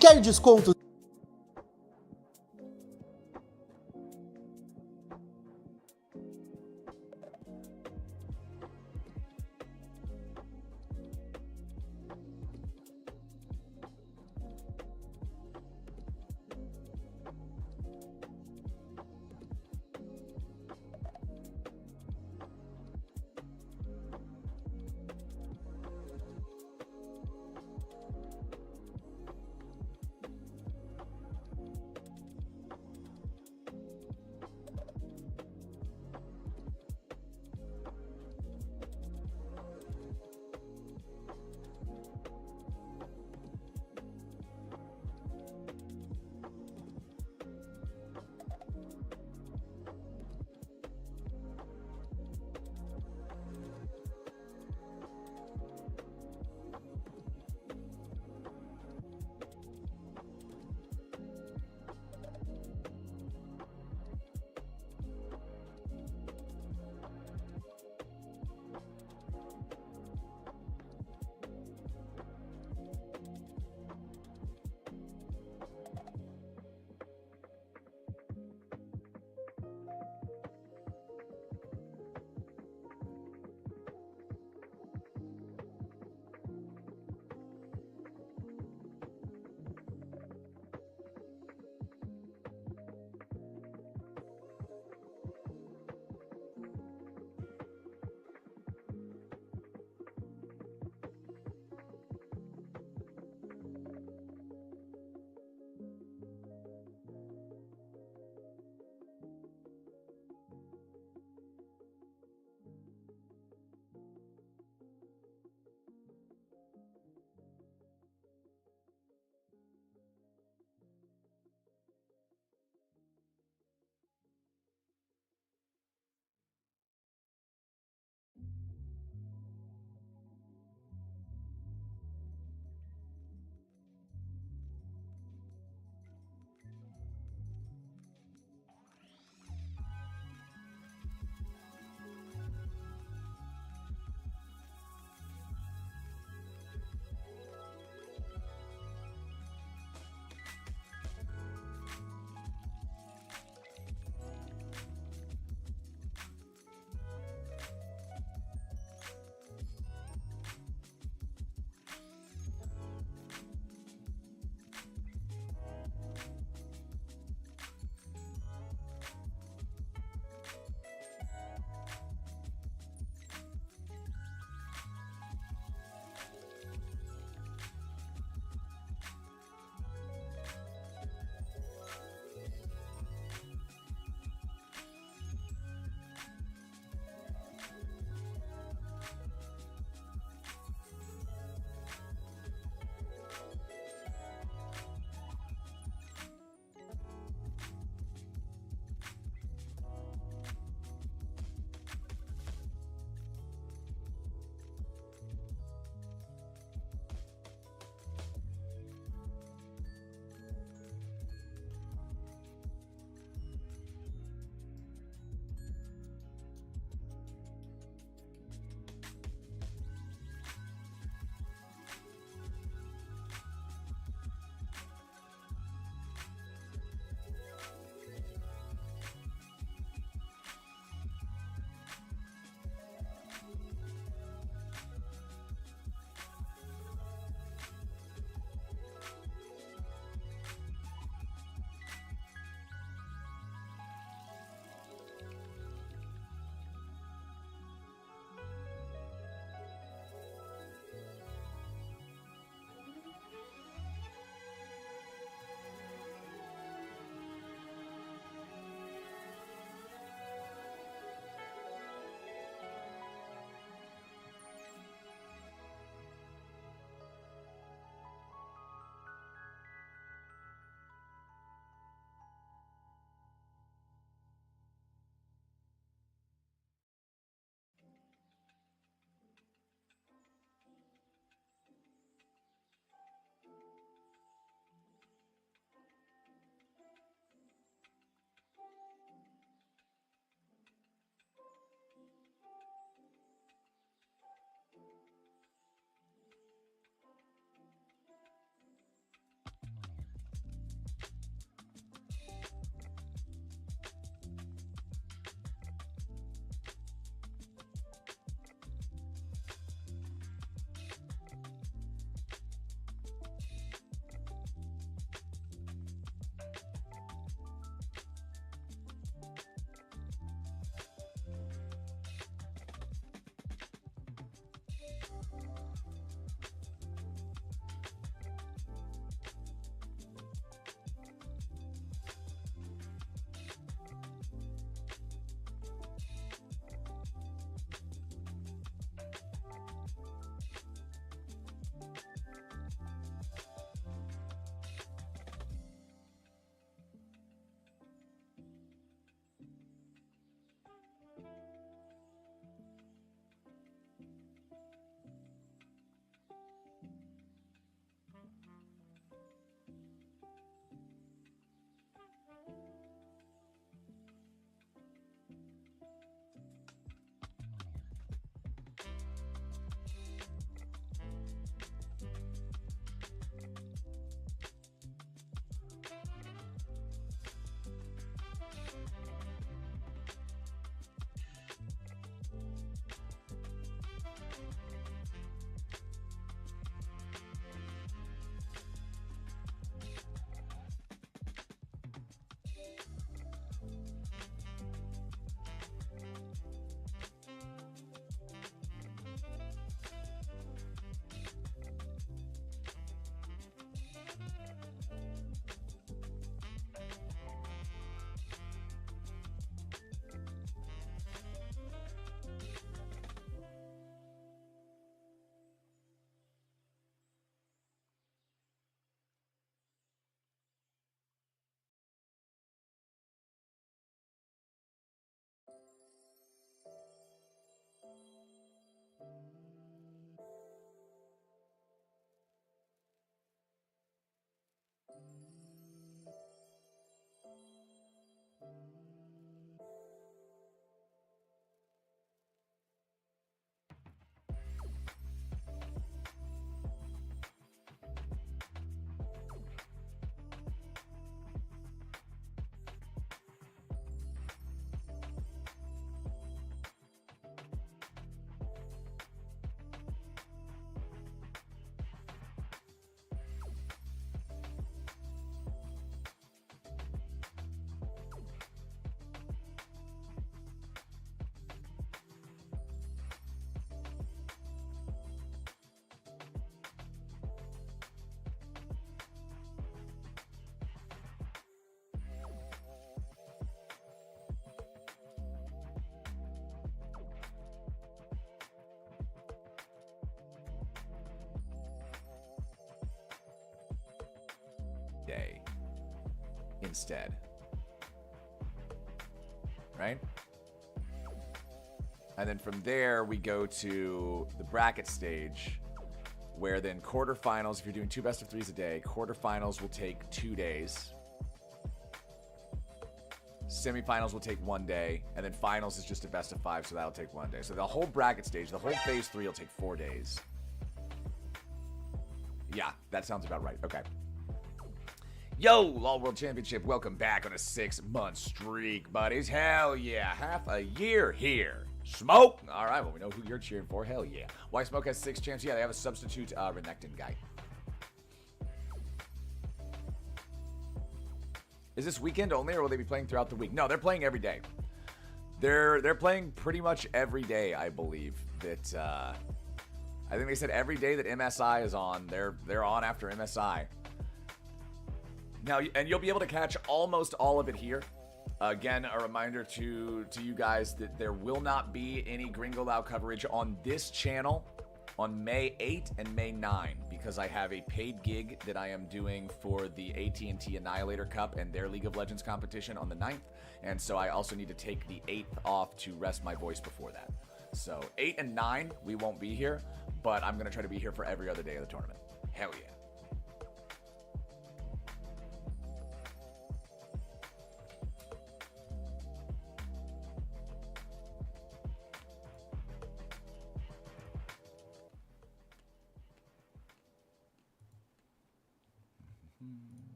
Quer desconto? instead. Right? And then from there, we go to the bracket stage, where then quarterfinals, if you're doing 2 best of 3s a day, quarterfinals will take 2 days. Semifinals will take 1 day, and then finals is just a best of 5, so that'll take 1 day. So the whole bracket stage, the whole phase 3 will take 4 days. Yeah, that sounds about right. Okay. Yo, All World Championship, welcome back on a 6-month streak, buddies. Hell yeah, half a year here. Smoke! All right, well, we know who you're cheering for. Hell yeah. Why Smoke has 6 champs? Yeah, they have a substitute Renegade guy. Is this weekend only, or will they be playing throughout the week? No, they're playing every day. They're playing pretty much every day, I believe. That I think they said every day that MSI is on, they're on after MSI. Now, and you'll be able to catch almost all of it here. Again, a reminder to you guys that there will not be any Gringolao coverage on this channel on May 8 and May 9 because I have a paid gig that I am doing for the AT&T Annihilator Cup and their League of Legends competition on the 9th. And so I also need to take the 8th off to rest my voice before that. So 8 and 9, we won't be here, but I'm going to try to be here for every other day of the tournament. Hell yeah.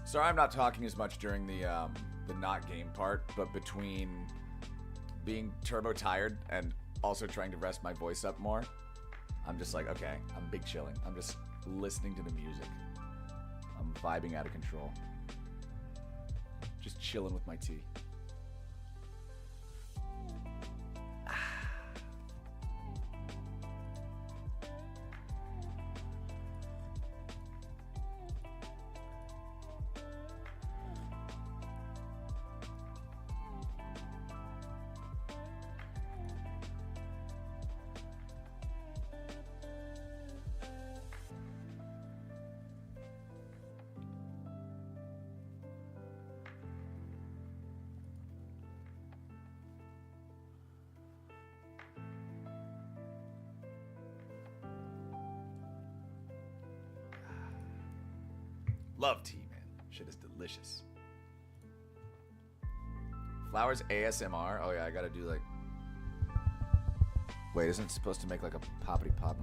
Sorry, I'm not talking as much during the not game part, but between being turbo tired and also trying to rest my voice up more, I'm just like, okay, I'm big chilling. I'm just listening to the music. I'm vibing out of control. Just chilling with my tea. Love tea, man. Shit is delicious. Flowers ASMR. Oh yeah, I gotta do like. Wait, isn't it supposed to make like a poppity pop?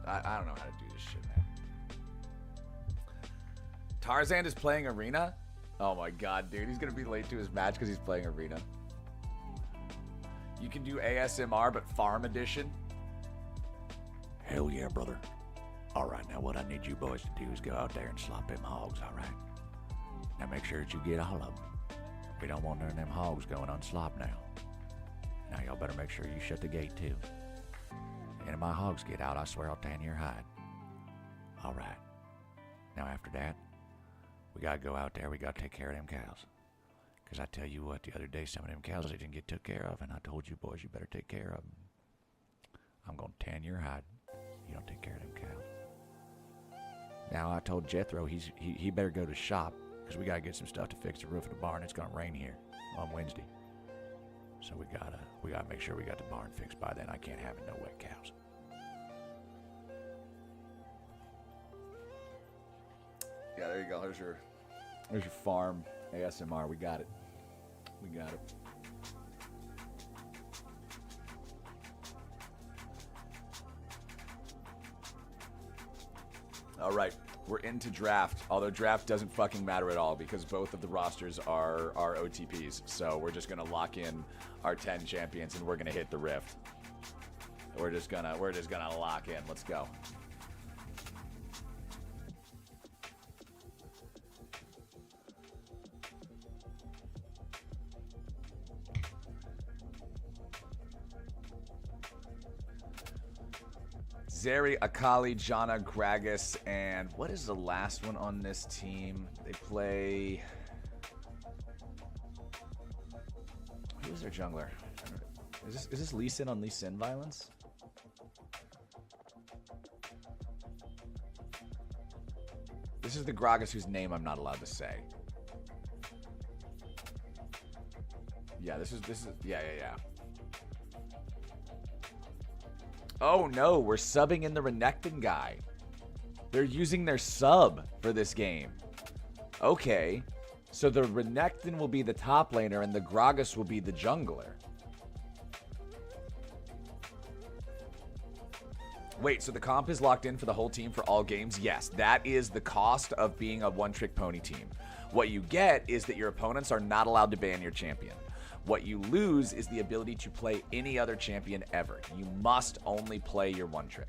I don't know how to do this shit, man. Tarzan is playing Arena? Oh my god, dude. He's gonna be late to his match because he's playing Arena. You can do ASMR, but Farm Edition. Hell yeah, brother. All right, now what I need you boys to do is go out there and slop them hogs, all right? Now make sure that you get all of them. We don't want none of them hogs going unslop now. Now y'all better make sure you shut the gate too. Any of my hogs get out, I swear I'll tan your hide. All right. Now after that, we gotta go out there, we gotta take care of them cows. Because I tell you what, the other day, some of them cows, they didn't get took care of, and I told you boys, you better take care of them. I'm going to tan your hide. You don't take care of them cows. Now, I told Jethro he better go to shop, because we got to get some stuff to fix the roof of the barn. It's going to rain here on Wednesday. So we gotta make sure we got the barn fixed by then. I can't have no wet cows. Yeah, there you go. There's your farm ASMR. We got it. We got it. All right, we're into draft. Although draft doesn't fucking matter at all because both of the rosters are OTPs. So we're just gonna lock in our 10 champions and we're gonna hit the rift. We're just gonna lock in. Let's go. Zeri, Akali, Janna, Gragas, and what is the last one on this team? They play... Who's their jungler? Is this Lee Sin on Lee Sin violence? This is the Gragas whose name I'm not allowed to say. Yeah, this is yeah. Oh no, we're subbing in the Renekton guy. They're using their sub for this game. Okay. So the Renekton will be the top laner and the Gragas will be the jungler. Wait, so the comp is locked in for the whole team for all games? Yes, that is the cost of being a one-trick pony team. What you get is that your opponents are not allowed to ban your champion. What you lose is the ability to play any other champion ever. You must only play your one trick.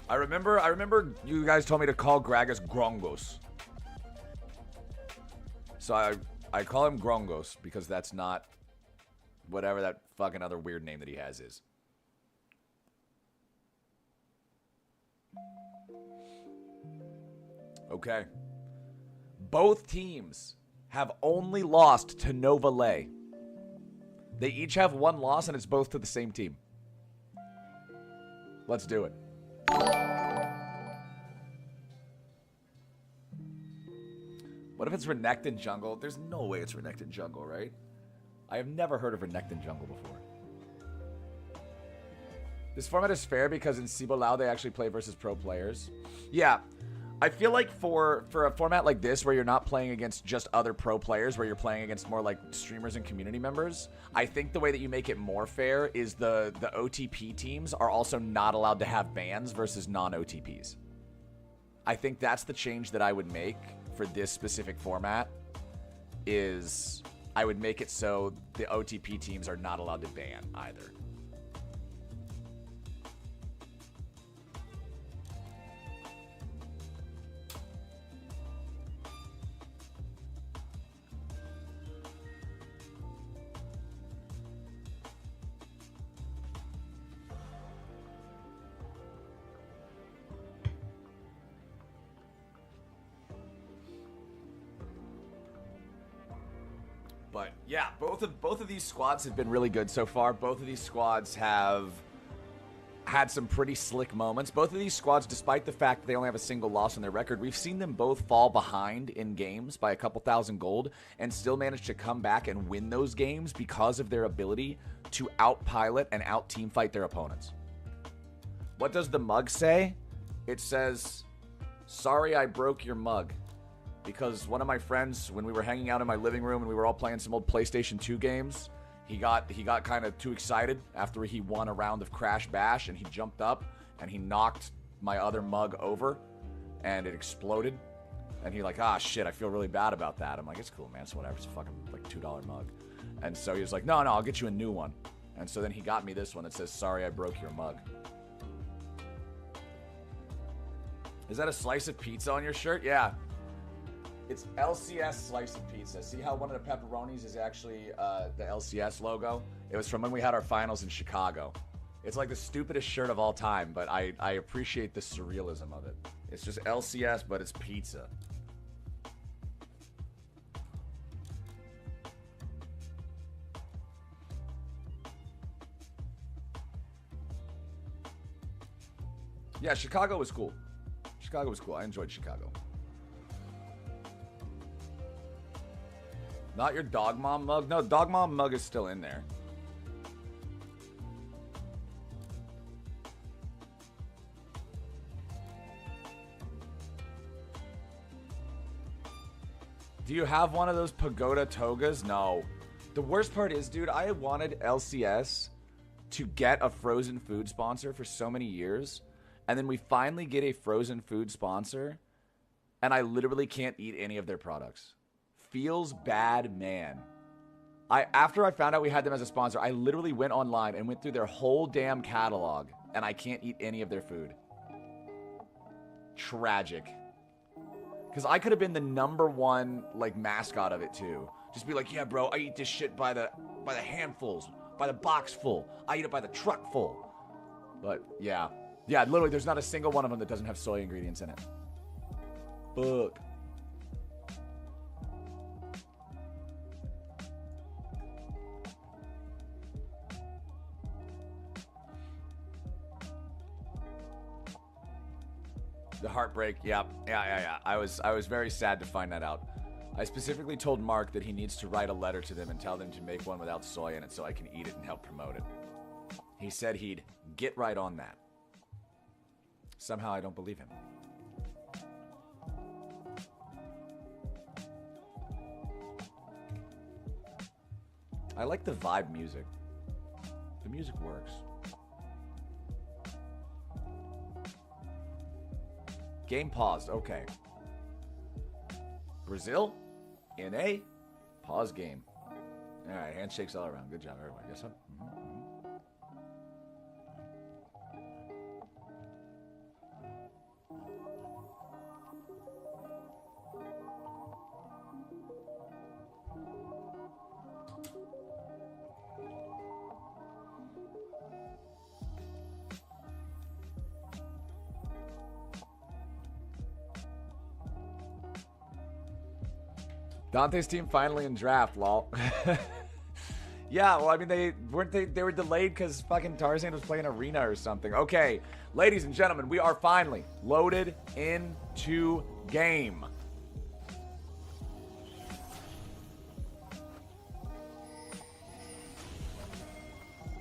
I remember you guys told me to call Gragas Grongos. So I call him Grongos because that's not whatever that fucking other weird name that he has is. Okay. Both teams have only lost to Nova Lay. They each have one loss and it's both to the same team. Let's do it. What if it's Renekton jungle? There's no way it's Renekton jungle, right? I have never heard of Renekton jungle before. This format is fair because in Gringolao they actually play versus pro players. Yeah, I feel like for a format like this where you're not playing against just other pro players, where you're playing against more like streamers and community members, I think the way that you make it more fair is the OTP teams are also not allowed to have bans versus non-OTPs. I think that's the change that I would make for this specific format, is I would make it so the OTP teams are not allowed to ban either. But yeah, both of these squads have been really good so far. Both of these squads have had some pretty slick moments. Both of these squads, despite the fact that they only have a single loss on their record, we've seen them both fall behind in games by a couple thousand gold and still manage to come back and win those games because of their ability to out-pilot and out-teamfight their opponents. What does the mug say? It says, "Sorry I broke your mug." Because one of my friends, when we were hanging out in my living room and we were all playing some old PlayStation 2 games, he got kind of too excited after he won a round of Crash Bash, and he jumped up and he knocked my other mug over and it exploded. And he like, ah, shit, I feel really bad about that. I'm like, it's cool, man. It's whatever. It's a fucking like $2 mug. And so he was like, no, I'll get you a new one. And so then he got me this one that says, "Sorry I broke your mug." Is that a slice of pizza on your shirt? Yeah. It's LCS slice of pizza. See how one of the pepperonis is actually the LCS logo? It was from when we had our finals in Chicago. It's like the stupidest shirt of all time, but I appreciate the surrealism of it. It's just LCS, but it's pizza. Yeah, Chicago was cool. Chicago was cool. I enjoyed Chicago. Not your Dog Mom mug? No, Dog Mom mug is still in there. Do you have one of those pagoda togas? No. The worst part is, dude, I wanted LCS to get a frozen food sponsor for so many years, and then we finally get a frozen food sponsor, and I literally can't eat any of their products. Feels bad, man. After I found out we had them as a sponsor, I literally went online and went through their whole damn catalog, and I can't eat any of their food. Tragic. Because I could have been the #1 like mascot of it too. Just be like, yeah, bro, I eat this shit by the handfuls, by the box full. I eat it by the truck full. But yeah, literally, there's not a single one of them that doesn't have soy ingredients in it. Fuck. The heartbreak, yeah. I was very sad to find that out. I specifically told Mark that he needs to write a letter to them and tell them to make one without soy in it so I can eat it and help promote it. He said he'd get right on that. Somehow I don't believe him. I like the vibe music. The music works. Game paused. Okay. Brazil? NA? Pause game. Alright, handshakes all around. Good job, everybody. Yes, sir? Dante's team finally in draft, lol. Yeah, well, I mean, they were delayed because fucking Tarzan was playing Arena or something. Okay, ladies and gentlemen, we are finally loaded into game.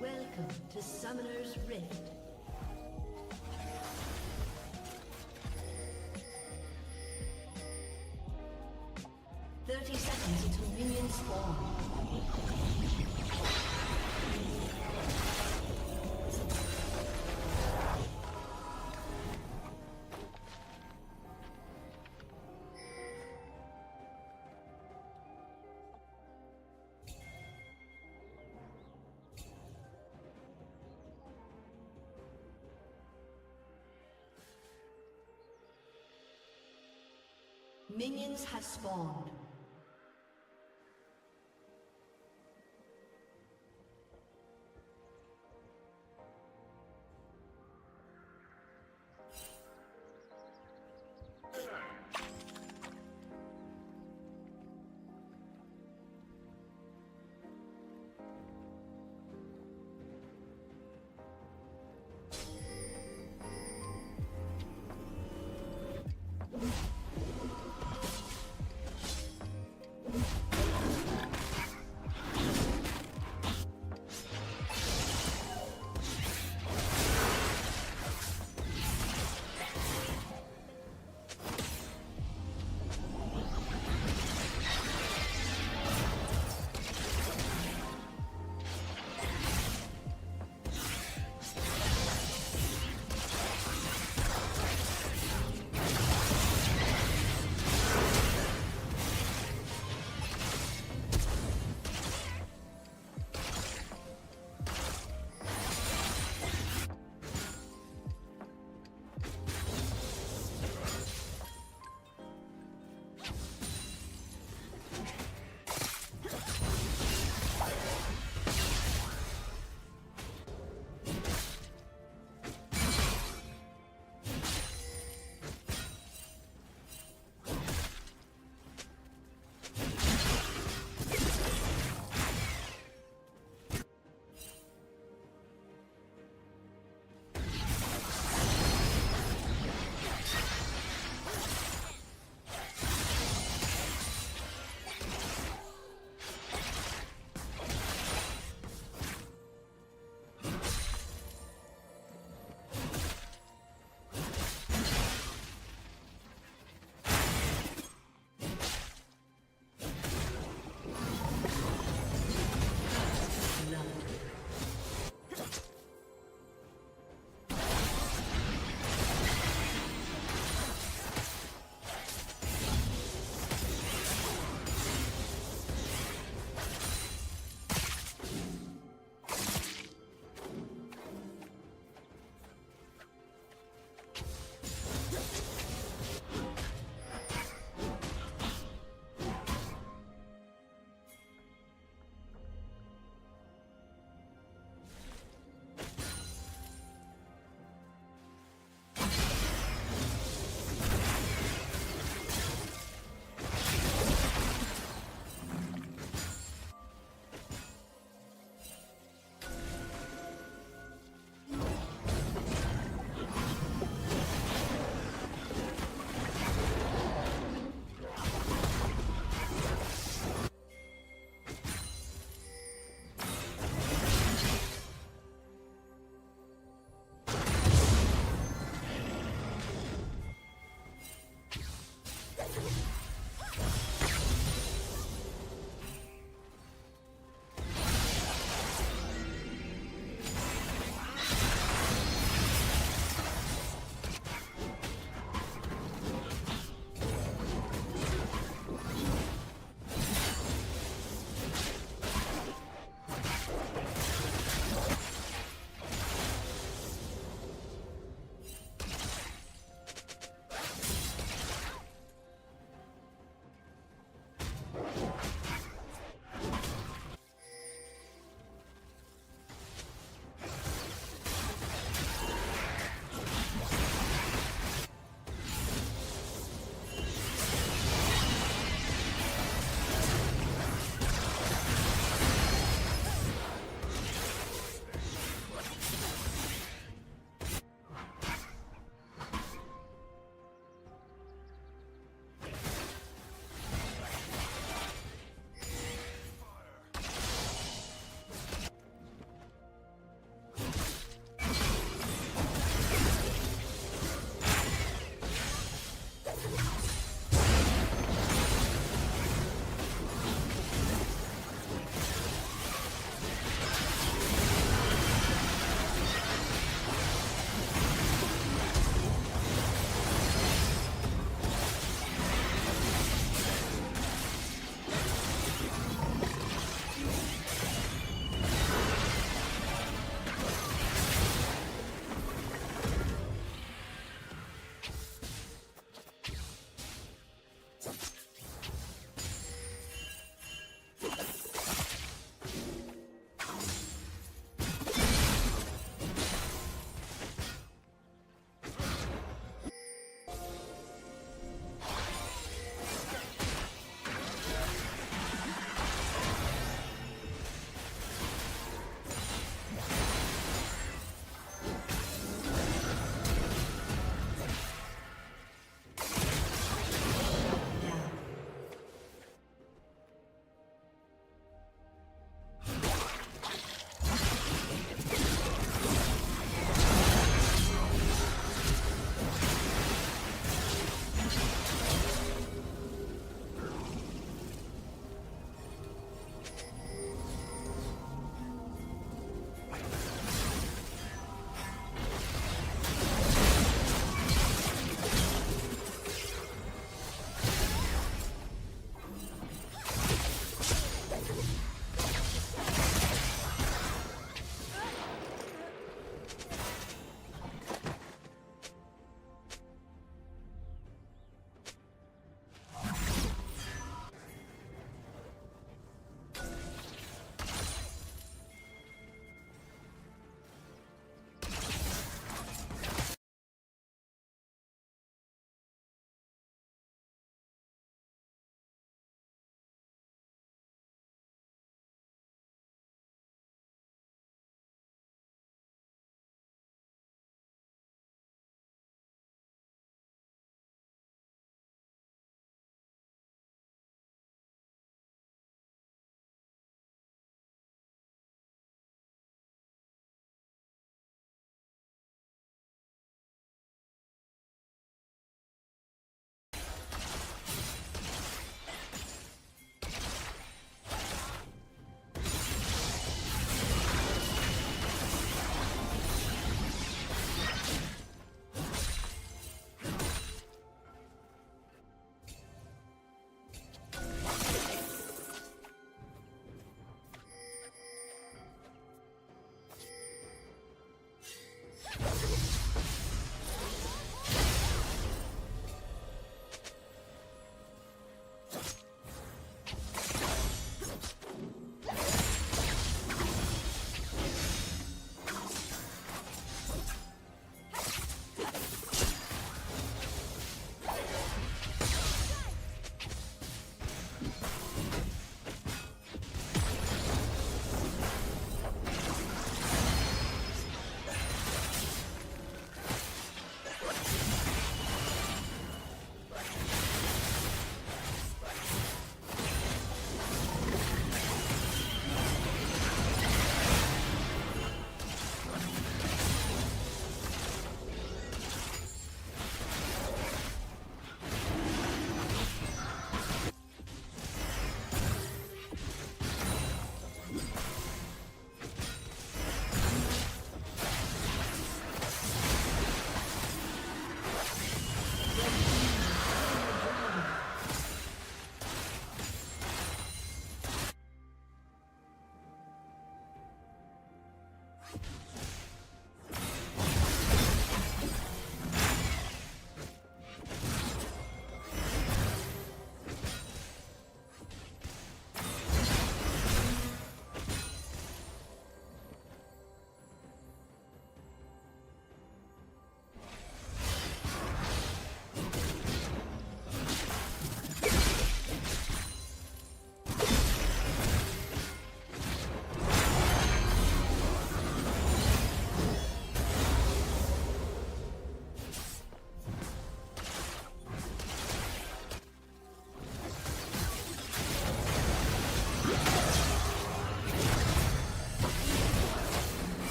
Welcome to Summoner's Rift. Seconds until minions spawn. Minions have spawned.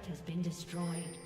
turret has been destroyed.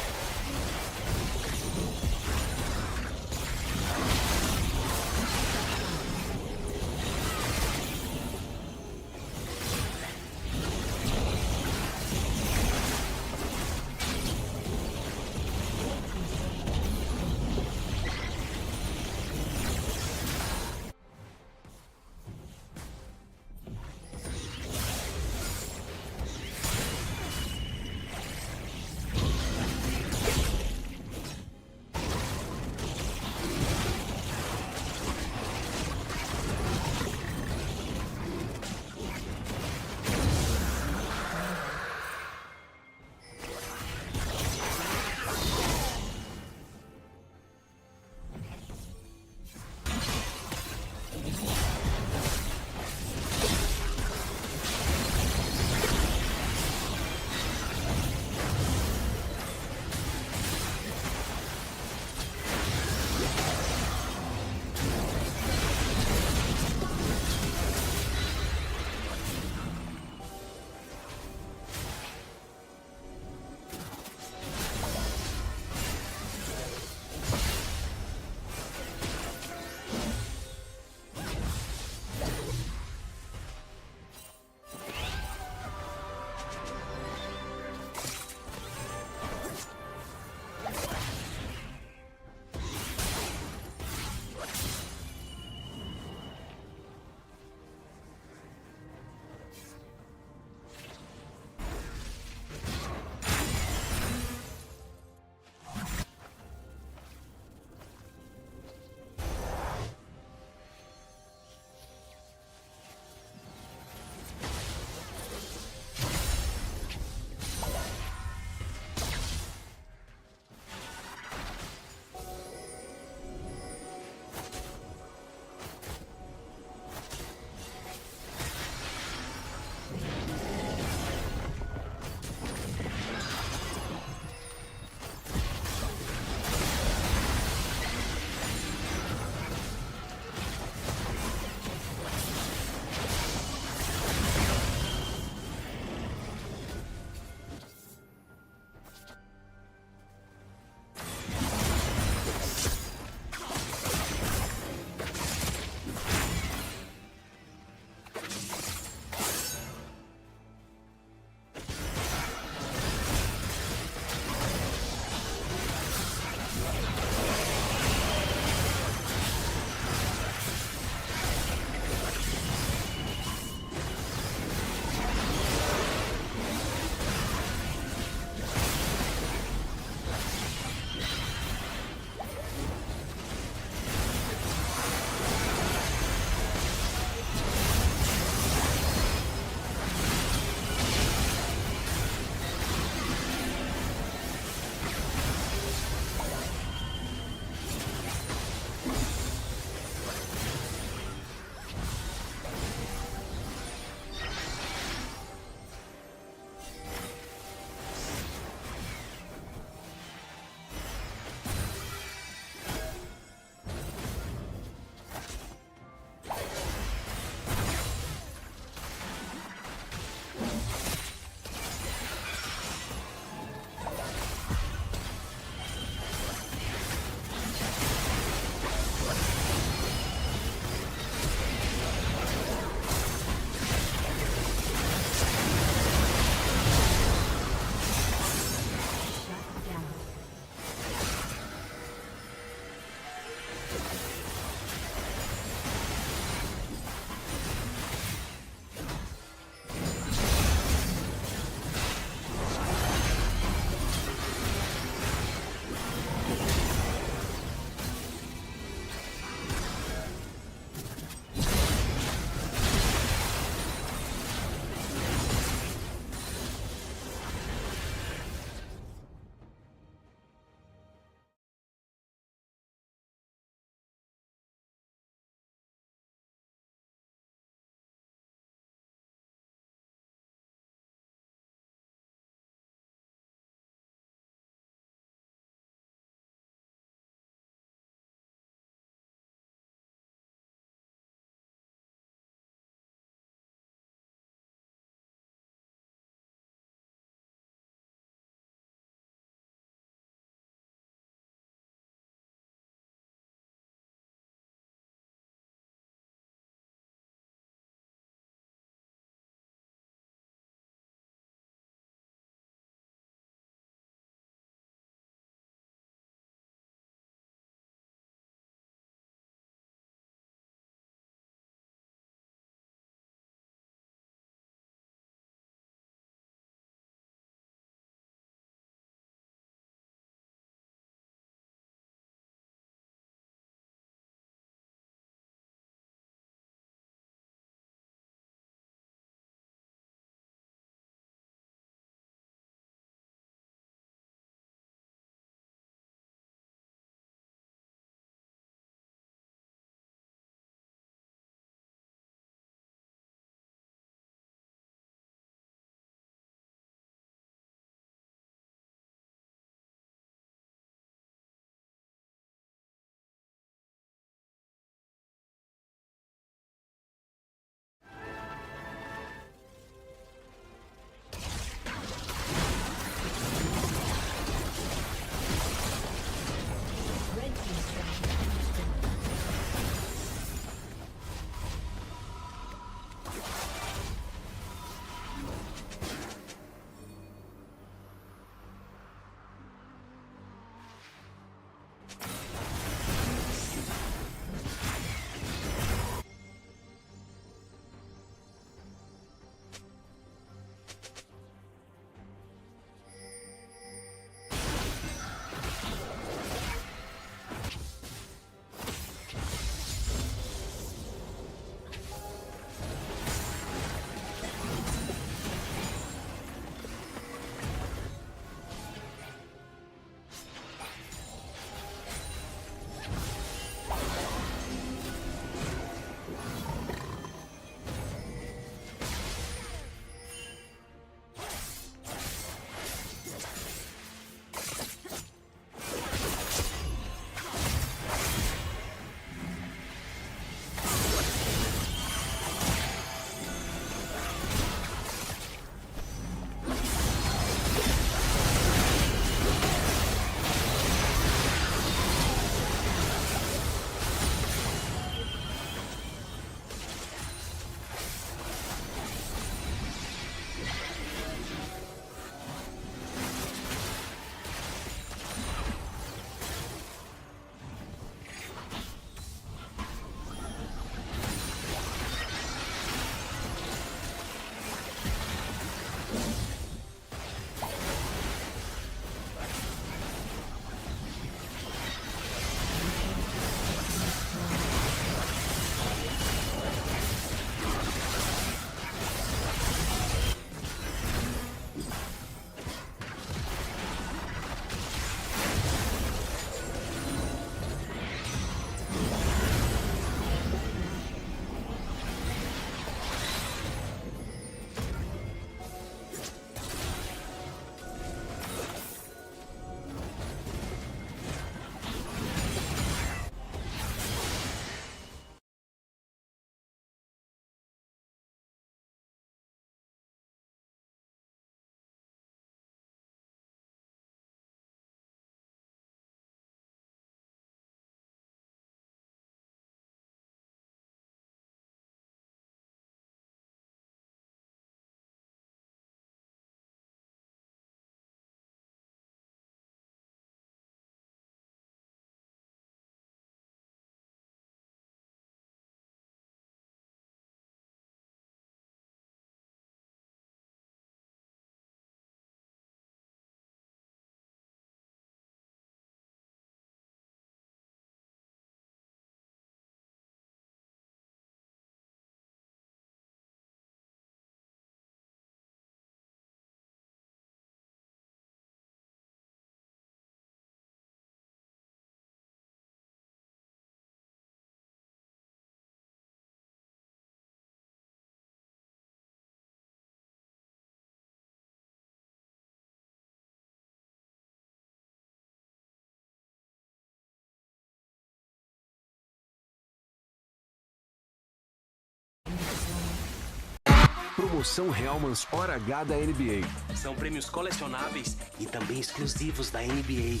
Promoção Hellmann's Hora H da NBA. São prêmios colecionáveis e também exclusivos da NBA.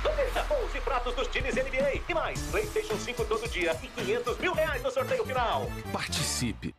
Planeja 11 pratos dos times NBA. E mais, PlayStation 5 todo dia e 500 mil reais no sorteio final. Participe.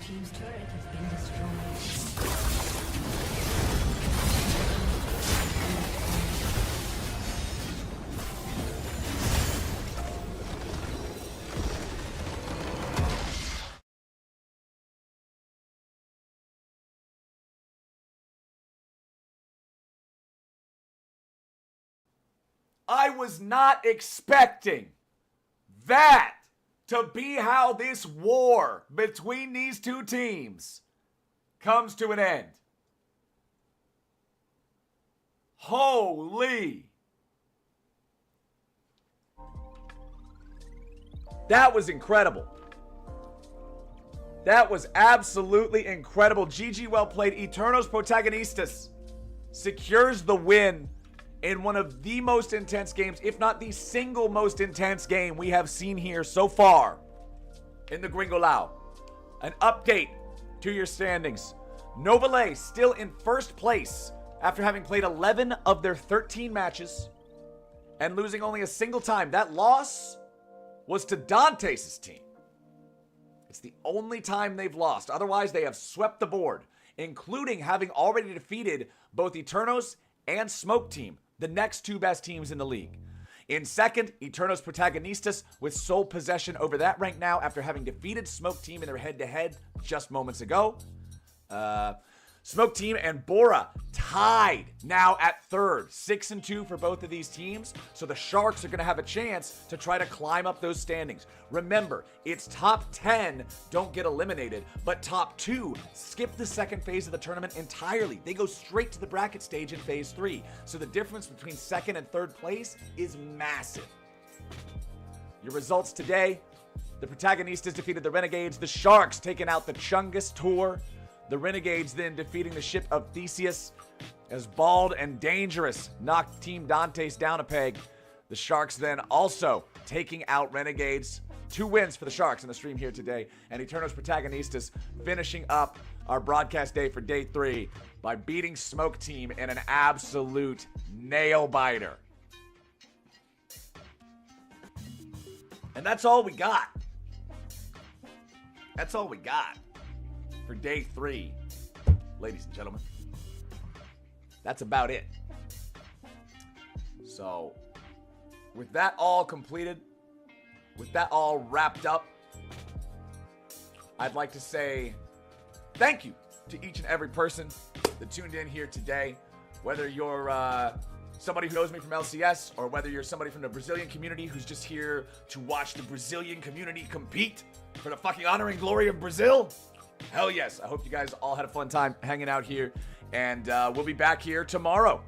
team's turret has been destroyed. I was not expecting that to be how this war between these two teams comes to an end. Holy. That was incredible. That was absolutely incredible. GG, well played. Eternos Protagonistas secures the win in one of the most intense games, if not the single most intense game we have seen here so far in the Gringolao. An update to your standings. Novale still in first place after having played 11 of their 13 matches and losing only a single time. That loss was to Dantes' team. It's the only time they've lost. Otherwise, they have swept the board, including having already defeated both Eternos and Smoke Team, the next two best teams in the league. In second, Eternos Protagonistas with sole possession over that rank now after having defeated Smoke Team in their head-to-head just moments ago. Smoke Team and Bora tied now at third. 6-2 for both of these teams. So the Sharks are going to have a chance to try to climb up those standings. Remember, it's top 10 don't get eliminated, but top 2 skip the second phase of the tournament entirely. They go straight to the bracket stage in phase 3. So the difference between second and third place is massive. Your results today: the Protagonistas defeated the Renegades. The Sharks taking out the Chungus Tour. The Renegades then defeating the ship of Theseus as Bald and Dangerous knocked Team Dantes down a peg. The Sharks then also taking out Renegades. 2 wins for the Sharks in the stream here today. And Eternos Protagonistas finishing up our broadcast day for day 3 by beating Smoke Team in an absolute nail-biter. And that's all we got. That's all we got for day 3, ladies and gentlemen. That's about it. So, with that all completed, with that all wrapped up, I'd like to say thank you to each and every person that tuned in here today. Whether you're somebody who knows me from LCS, or whether you're somebody from the Brazilian community who's just here to watch the Brazilian community compete for the fucking honor and glory of Brazil. Hell yes. I hope you guys all had a fun time hanging out here. And we'll be back here tomorrow.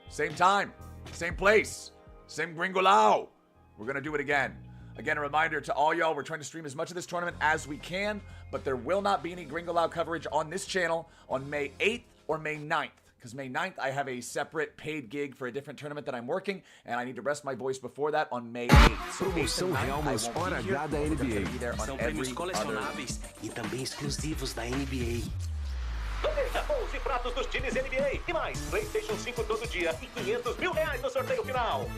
Same time, same place, same Gringolao. We're going to do it again. Again, a reminder to all y'all, we're trying to stream as much of this tournament as we can, but there will not be any Gringolao coverage on this channel on May 8th or May 9th. Because May 9th, I have a separate paid gig for a different tournament that I'm working, and I need to rest my voice before that on May 8th. So 8th and 9th, I won't be here. We're going to be there on every other... E também exclusivos da NBA. Veja 11 pratos dos times NBA e mais. PlayStation 5 todo dia e R$500 mil no sorteio final.